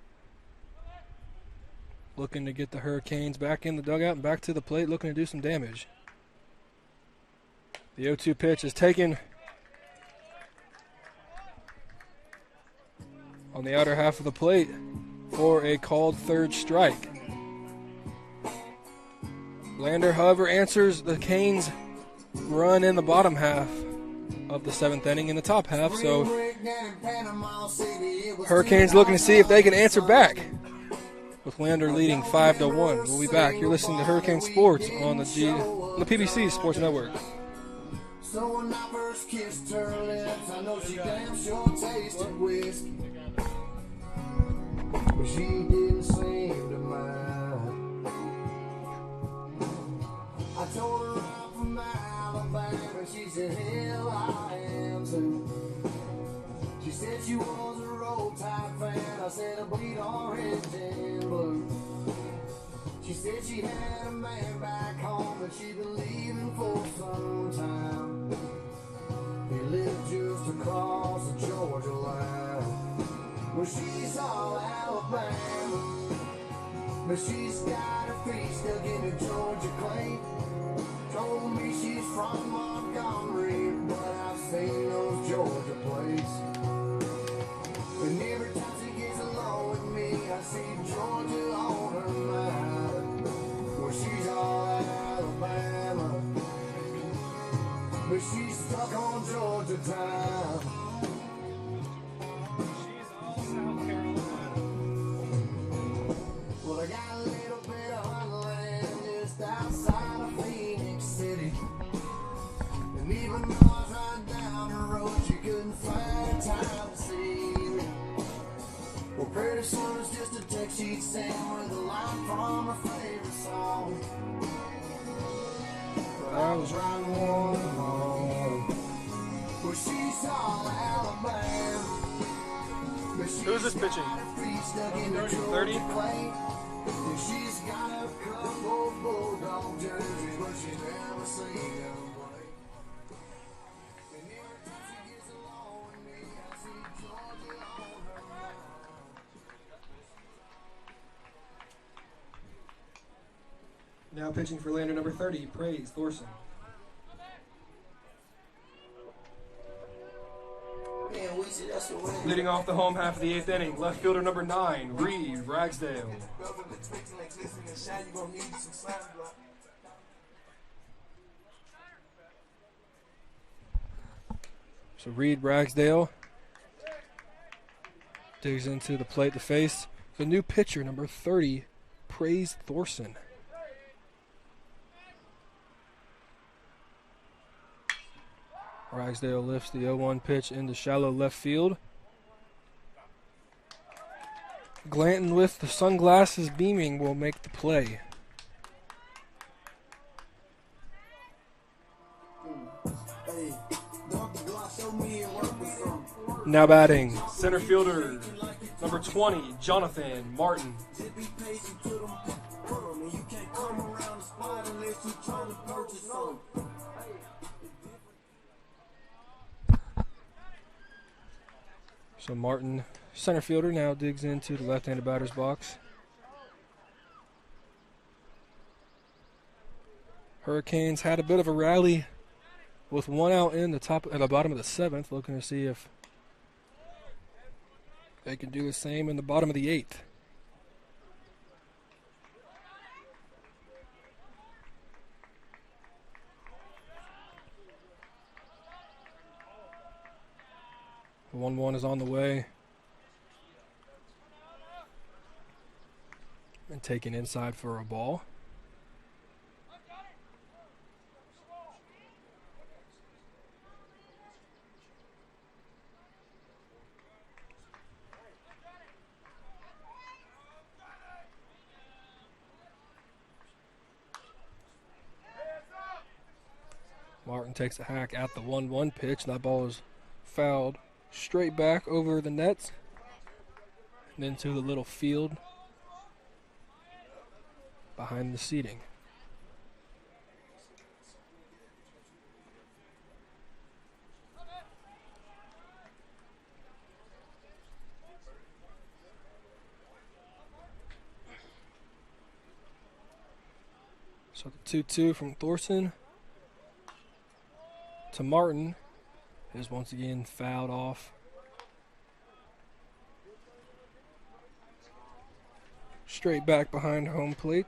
Looking to get the Hurricanes back in the dugout and back to the plate, looking to do some damage. The 0-2 pitch is taken on the outer half of the plate for a called third strike. Lander, however, answers the Canes' run in the bottom half of the 7th inning in the top half, so Hurricanes looking to see if they can answer back with Lander leading 5-1. We'll be back. You're listening to Hurricane Sports on the PBC Sports Network. So when I first kissed her lips, I know she damn sure tasted whiskey, but she didn't seem to mind. I told her I'm from Alabama, she said hell I am too. She said she was a Roll Tide fan, I said I bleed orange and blue. She said she had a man back home that she'd been leaving for some time. He lived just across the Georgia line. Well, she's all Alabama, but she's got her feet stuck in the Georgia clay. Told me she's from Montgomery, but I've seen those Georgia plates. And every time she gets along with me, I see Georgia on her mind. Well, she's all Alabama, but she's stuck on Georgia time. She's all South Carolina. Well, I got a little bit of hunting just outside of Phoenix City. And even though I was riding down the road, you couldn't find time to see me. Well, pretty soon it's just a text she'd send with a line from her favorite song. But I was riding one along. Well, she's all Alabama. Who's this pitching? 30? She's got a couple Bulldog jerseys, but she's never seen them play. And every time she gets along with me, I see Georgia on her mind. Now pitching for Lander number 30, Praise Thorson. Man, we see that's the way. Leading off the home half of the 8th inning, left fielder number 9, Reed Ragsdale. So Reed Ragsdale digs into the plate to face the new pitcher, number 30, Praise Thorson. Ragsdale lifts the 0-1 pitch into shallow left field. Glanton with the sunglasses beaming will make the play. Now batting, Center fielder number 20, Jonathan Martin. so Martin, center fielder, now digs into the left-handed batter's box. Hurricanes had a bit of a rally with 1 out in at the bottom of the 7th, looking to see if they can do the same in the bottom of the 8th. The 1-1 is on the way. And taken inside for a ball. takes a hack at the 1-1 pitch. And that ball is fouled straight back over the nets and into the little field behind the seating. So the 2-2 from Thorson to Martin is once again fouled off. Straight back behind home plate.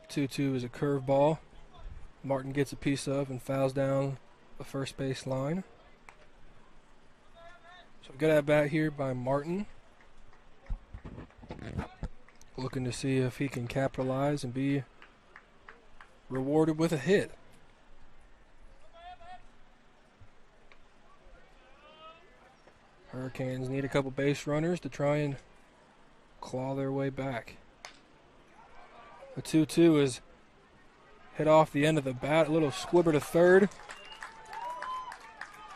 Two-two is a curveball. Martin gets a piece of and fouls down the first base line. So good at bat here by Martin. Looking to see if he can capitalize and be rewarded with a hit. Hurricanes need a couple base runners to try and claw their way back. The 2-2 is hit off the end of the bat. A little squibber to third.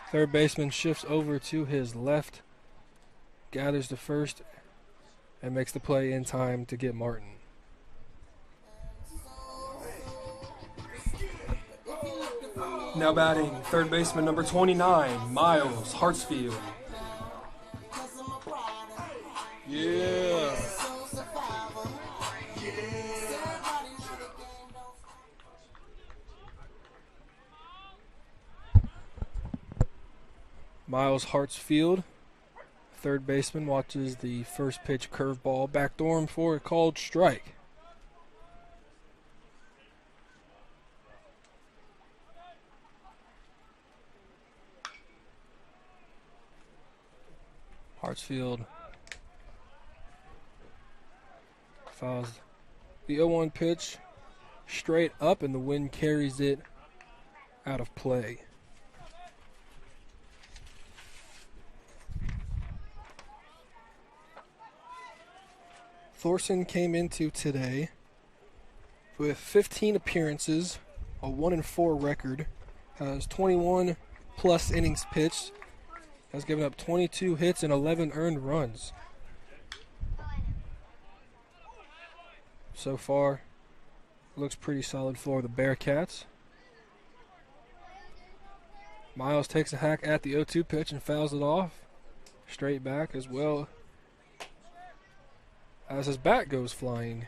Third baseman shifts over to his left, gathers the first, and makes the play in time to get Martin. Now batting, third baseman number 29, Miles Hartsfield. Yeah. Miles Hartsfield, third baseman, watches the first pitch curveball backdoor him for a called strike. Hartsfield fouls the 0-1 pitch straight up, and the wind carries it out of play. Thorson came into today with 15 appearances, a 1-4 record, has 21 plus innings pitched, has given up 22 hits and 11 earned runs. So far, looks pretty solid for the Bearcats. Miles takes a hack at the 0-2 pitch and fouls it off. Straight back as well as his bat goes flying.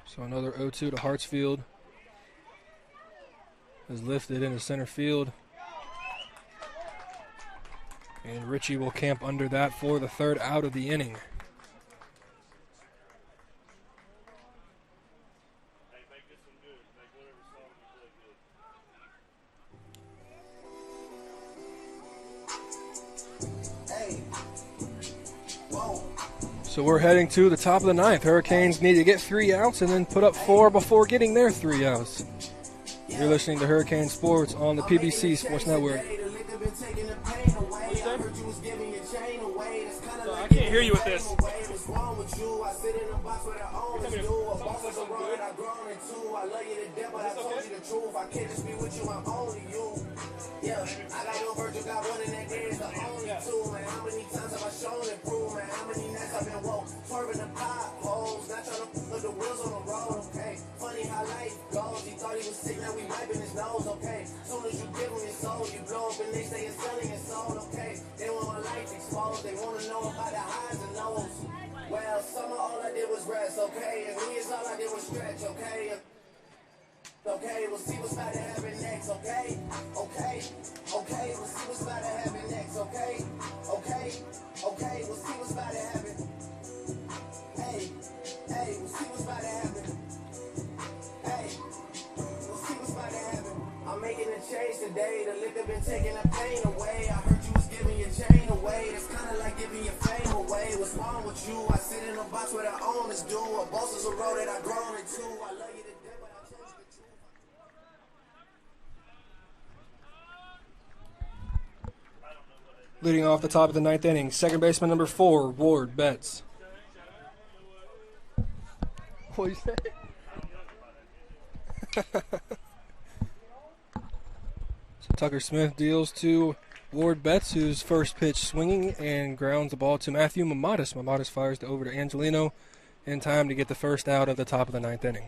So another 0-2 to Hartsfield is lifted into center field. And Ritchie will camp under that for the third out of the inning. So we're heading to the top of the ninth. Hurricanes need to get 3 outs and then put up 4 before getting their 3 outs. You're listening to Hurricane Sports on the PBC Sports Network. I can't hear you with this. Yeah, I got no virgin, got one in that game, it's the only two, man. How many times have I shown improvement? How many nights I've been woke, swerving the potholes, not trying to put the wheels on the road, okay? Funny how life goes, he thought he was sick, now we wiping his nose, okay? Soon as you give him your soul, you blow up and they say it's selling your soul, okay? They want my life exposed, they wanna know about the highs and lows. Well, summer all I did was rest, okay? And me is all I did was stretch, okay? Okay, we'll see what's about to happen next, okay? Okay, okay, we'll see what's about to happen next, okay? Okay, okay, we'll see what's about to happen. Hey, hey, we'll see what's about to happen. Hey, we'll see what's about to happen. I'm making a change today, the liquor been taking the pain away. I heard you was getting giving your chain away. It's kinda like giving your fame away. What's wrong with you? I sit in a box where the owners do. A boss is a road that I've grown into. I love you to death, but I'll change the truth. Leading off the top of the ninth inning, second baseman number 4, Ward Betts. What you say? So Tucker Smith deals to Ward Betts, whose first pitch swinging and grounds the ball to Matthew Mamatis. Mamatis fires it over to Angelino in time to get the first out of the top of the ninth inning.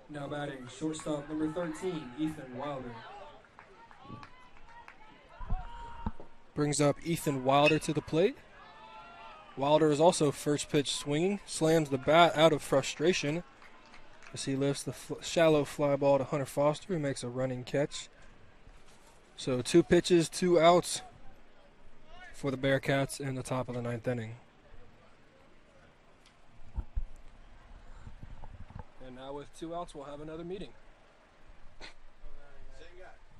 Now batting, shortstop number 13, Ethan Wilder. Brings up Ethan Wilder to the plate. Wilder is also first pitch swinging, slams the bat out of frustration as he lifts the shallow fly ball to Hunter Foster, who makes a running catch. So 2 pitches, 2 outs for the Bearcats in the top of the ninth inning. And now with 2 outs, we'll have another meeting.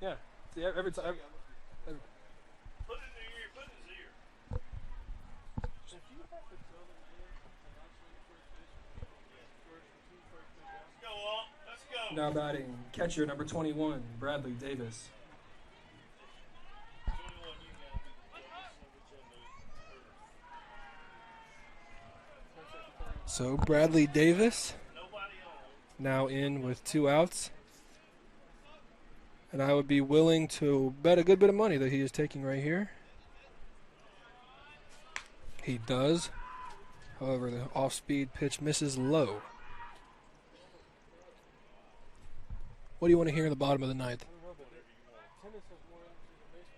Yeah, see, every time. Put it in your ear. Put it in his ear. If you have to tell them to not swing first pitch, Let's go, Walt. Let's go. Now batting, catcher number 21, Bradley Davis. 21, you gotta be So Bradley Davis nobody on. now in with 2 outs. And I would be willing to bet a good bit of money that he is taking right here. He does. However, the off-speed pitch misses low. What do you want to hear in the bottom of the ninth? tennis has more energy than baseball.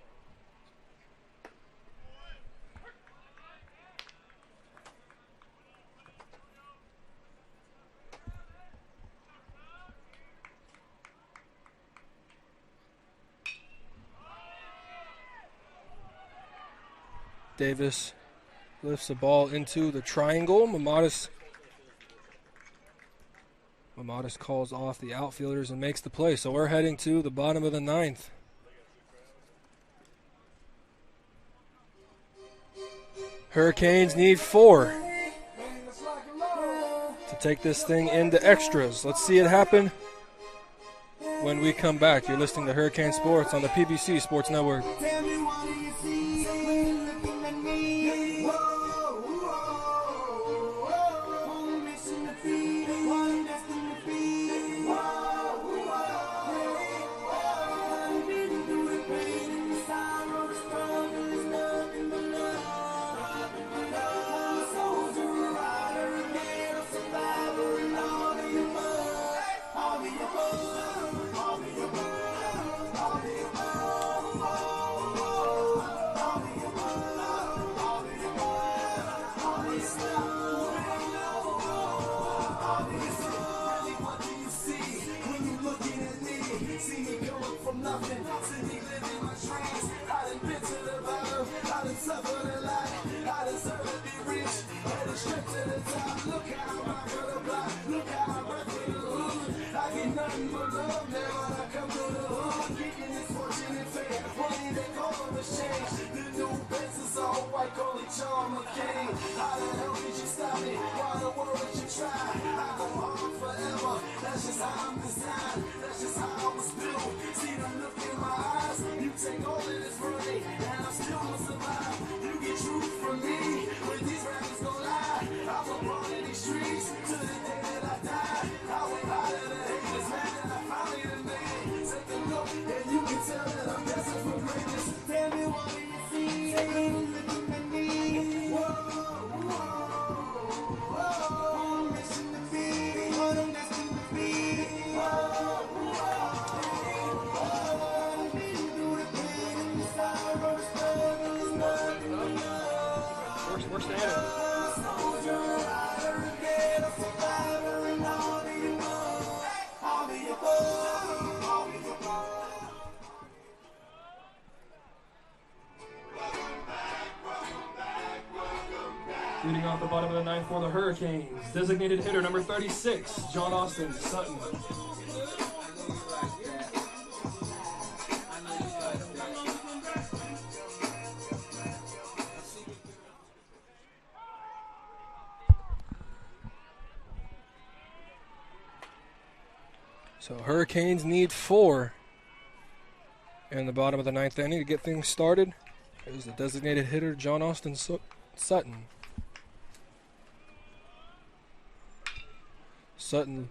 Davis lifts the ball into the triangle. Mamatis calls off the outfielders and makes the play. So we're heading to the bottom of the ninth. Hurricanes need 4 to take this thing into extras. Let's see it happen when we come back. You're listening to Hurricane Sports on the PBC Sports Network. Tell me what do you see when you're looking at me? Whoa, whoa, whoa, I'm missing the beat, what I'm destined to be. Whoa, whoa, I've been through the pain and the sorrow, the struggle is nothing but love. I'm a soldier, a rider, a man, a survivor, and all the above. All the above, all the above, all the above. Nothing but love now when I come to the hood. Kicking this fortune and fame. Money that color has changed. The new Benz is all white, call it charm again. How the hell did you stop me? Why the world did you try? I go on forever. That's just how I'm designed. That's just how I was built. See the look in my eyes. You take all of this from me, and I'm still gonna survive. You get truth from me. When these rappers gon' lie, I was born in these streets to the day that I die. I went out of the haters, man, and I finally done made it. Take a look, and you can tell that I'm destined for greatness. Tell me what do you see? Looking at me. Whoa, whoa, whoa. I'm missing the beat, what I'm destined to be. Whoa, Leading off the bottom of the ninth for the Hurricanes, designated hitter number 36, John Austin Sutton. So Hurricanes need 4 in the bottom of the ninth inning to get things started. Here's the designated hitter, John Austin Sutton. Sutton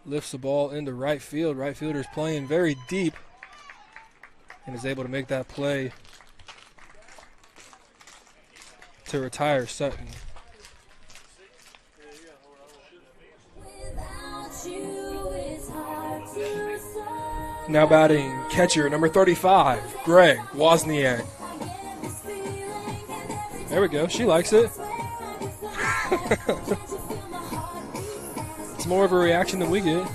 lifts the ball into right field. Right fielder's playing very deep and is able to make that play to retire Sutton. Now batting catcher number 35, Greg Wozniak. There we go. She likes it. It's more of a reaction than we get.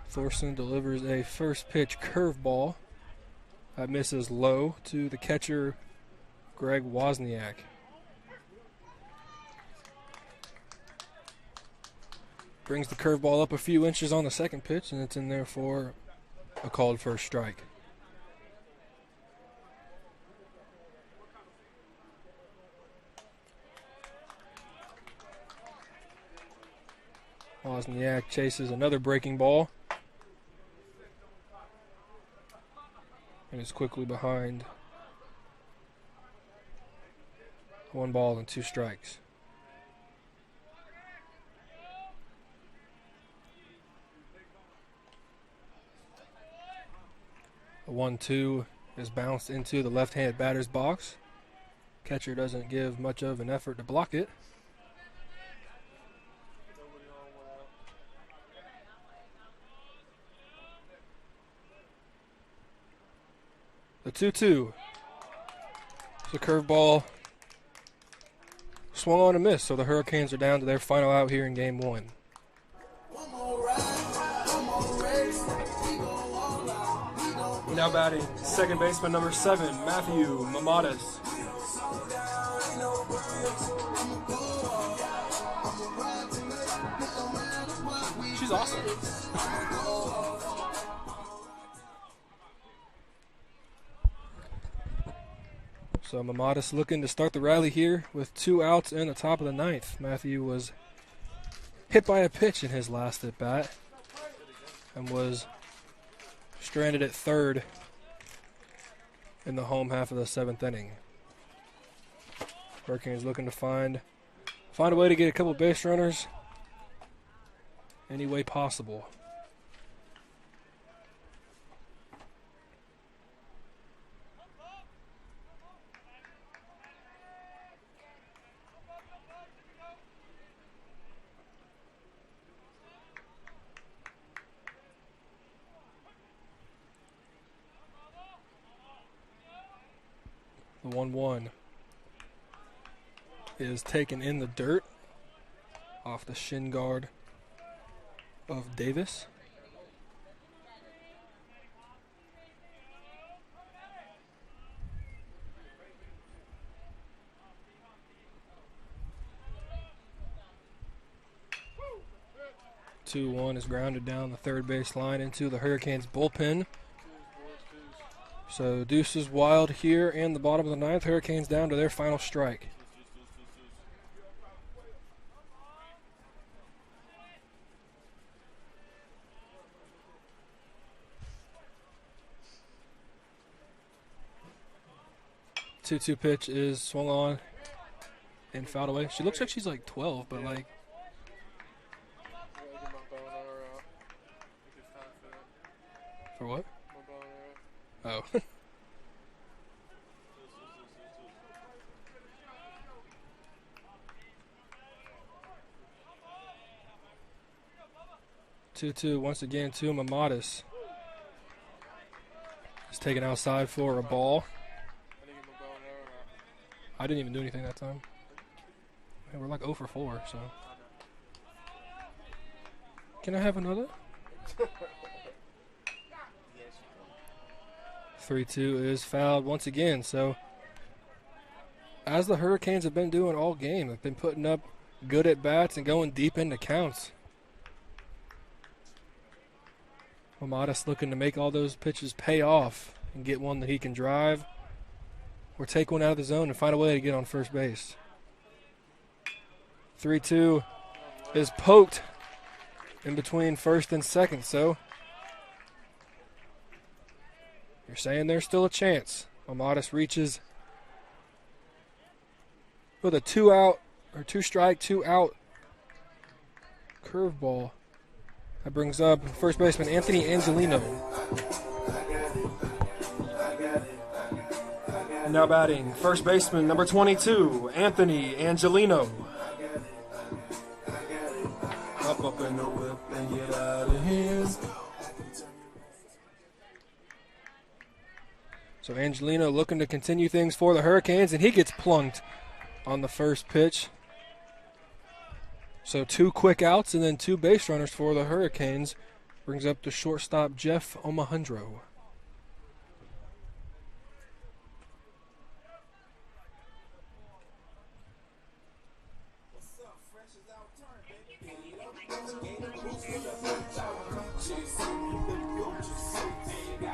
Thorson delivers a first pitch curveball that misses low to the catcher, Greg Wozniak. Brings the curveball up a few inches on the second pitch, and it's in there for a called first strike. Wozniak chases another breaking ball and is quickly behind 1 ball and 2 strikes. The 1-2 is bounced into the left-handed batter's box. Catcher doesn't give much of an effort to block it. The 2-2. The curveball swung on and missed, so the Hurricanes are down to their final out here in game 1. Now batting second baseman number 7, Matthew Mamadas. She's awesome. So Mamadas looking to start the rally here with 2 outs in the top of the ninth. Matthew was hit by a pitch in his last at bat and was stranded at third in the home half of the 7th inning. Hurricanes looking to find a way to get a couple base runners any way possible. The 1-1 is taken in the dirt off the shin guard of Davis. The 2-1 is grounded down the third base line into the Hurricanes bullpen. So Deuce is wild here in the bottom of the ninth. Hurricanes down to their final strike. The 2-2 pitch is swung on and fouled away. She looks like she's like 12, but like. For what? Oh. Two once again to Mamadas. He's taken outside for a ball. I didn't even do anything that time. And we're like 0 for 4, so. Can I have another? 3-2 is fouled once again. So, as the Hurricanes have been doing all game, they've been putting up good at bats and going deep into counts. Amatis looking to make all those pitches pay off and get one that he can drive or take one out of the zone and find a way to get on first base. 3-2 is poked in between first and second, so you're saying there's still a chance. Amatis reaches with a 2-out or 2-strike, 2-out curveball. That brings up first baseman Anthony Angelino. Now batting, first baseman number 22, Anthony Angelino. Hop up in the whip and get out of here. So Angelino looking to continue things for the Hurricanes, and he gets plunked on the first pitch. So 2 quick outs and then 2 base runners for the Hurricanes. Brings up the shortstop, Jeff Omohundro.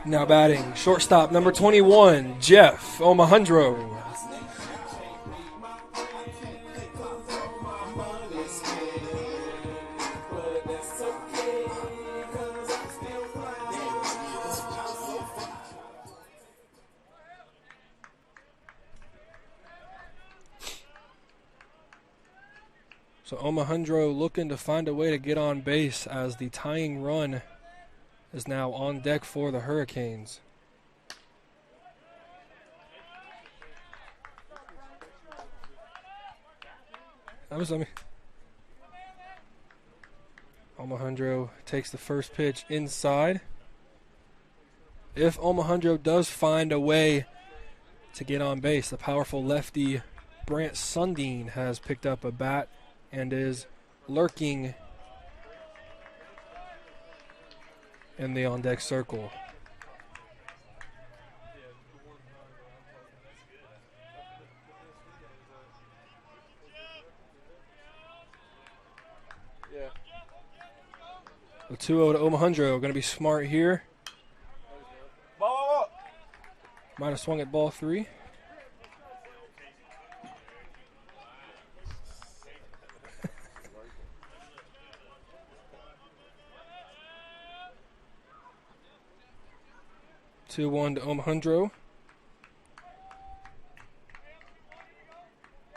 Now batting, shortstop number 21, Jeff Omohundro. So Omohundro looking to find a way to get on base as the tying run is now on deck for the Hurricanes. Omohundro takes the first pitch inside. If Omohundro does find a way to get on base, the powerful lefty Brant Sundin has picked up a bat and is lurking in the on-deck circle. Yeah. The 2-0 to Omohundro. Going to be smart here. Ball. Might have swung at ball 3. Two-1 to Omohundro.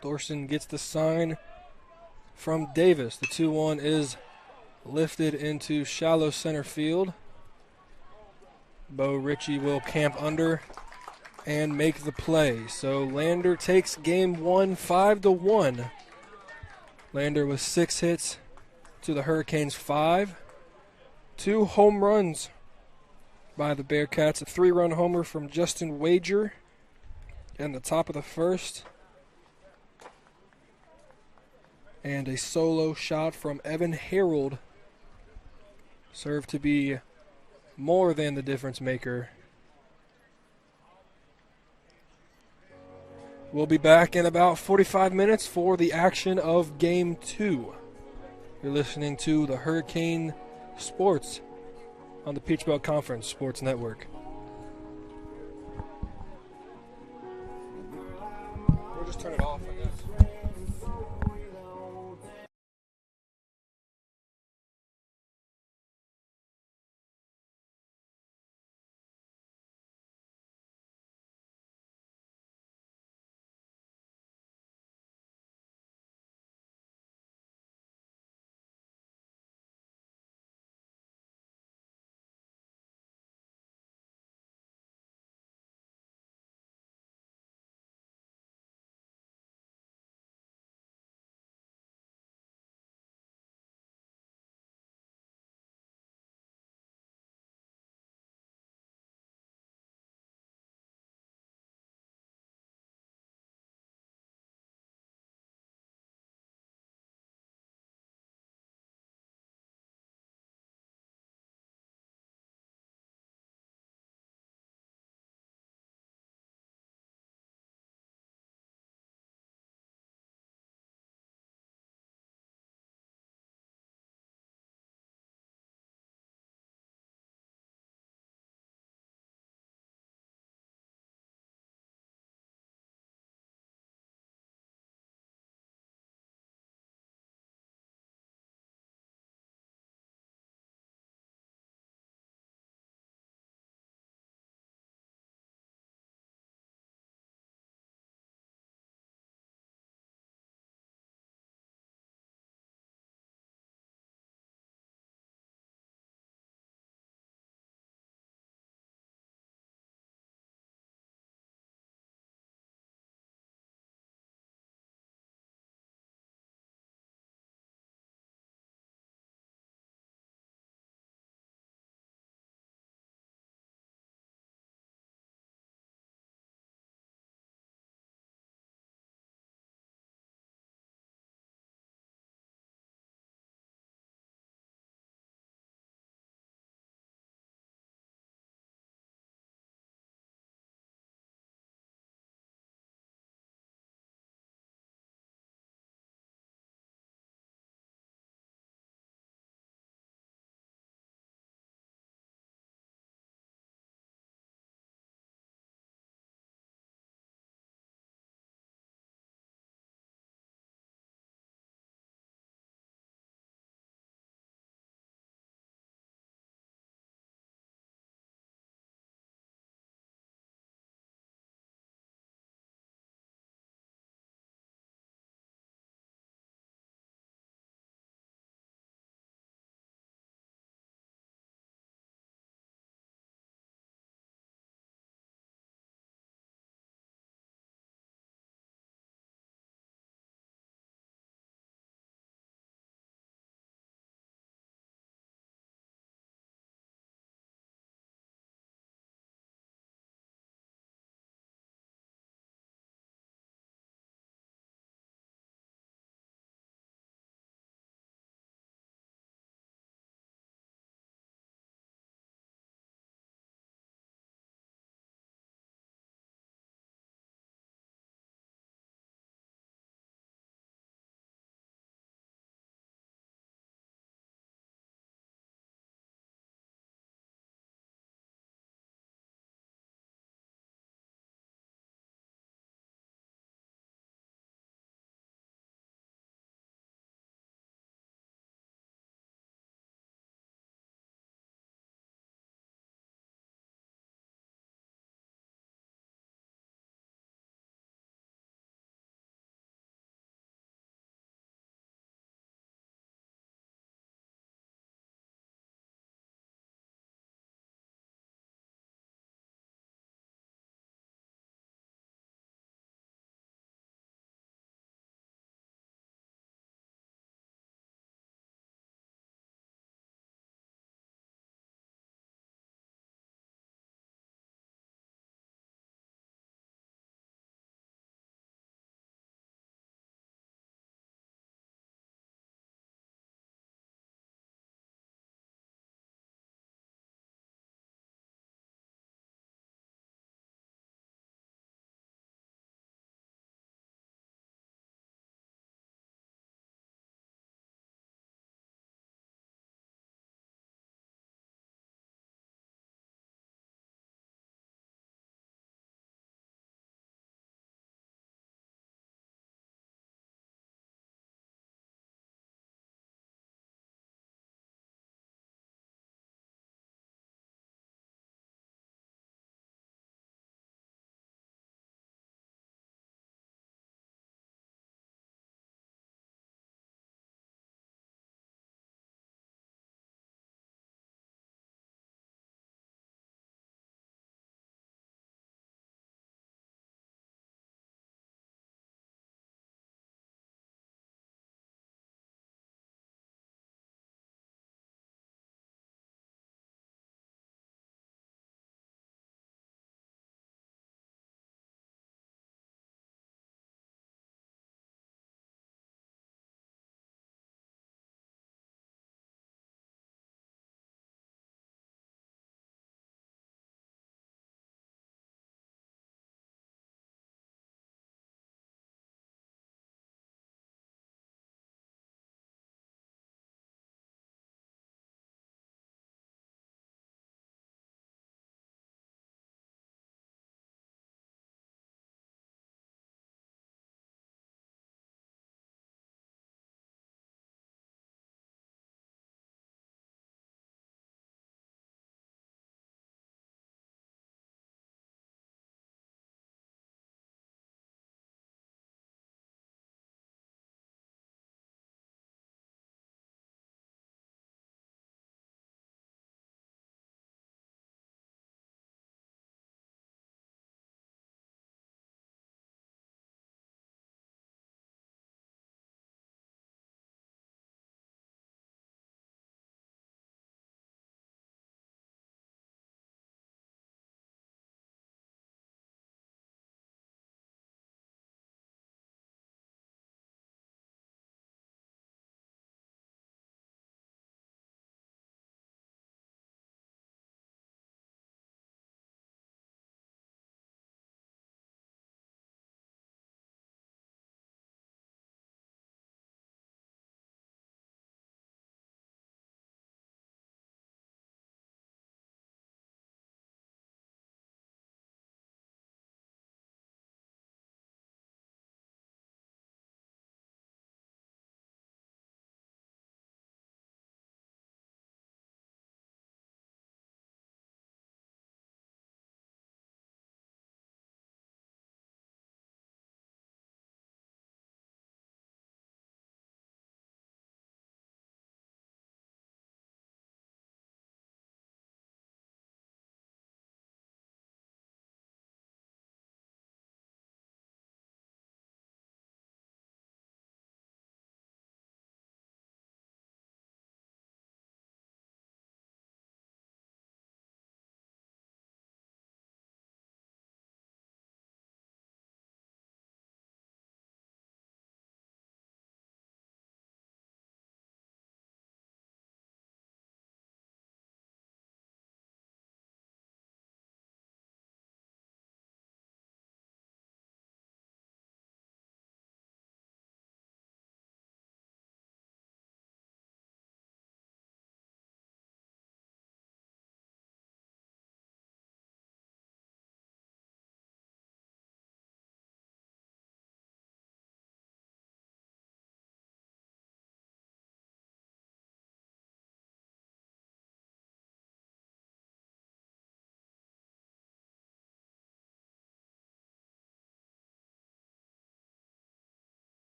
Thorson gets the sign from Davis. The 2-1 is lifted into shallow center field. Bo Ritchie will camp under and make the play. So Lander takes game 1 5-1. Lander with 6 hits to the Hurricanes 5. 2 home runs by the Bearcats. A 3-run homer from Justin Wager in the top of the first. And a solo shot from Evan Harold served to be more than the difference maker. We'll be back in about 45 minutes for the action of Game 2. You're listening to the Hurricane Sports on the Peach Belt Conference Sports Network.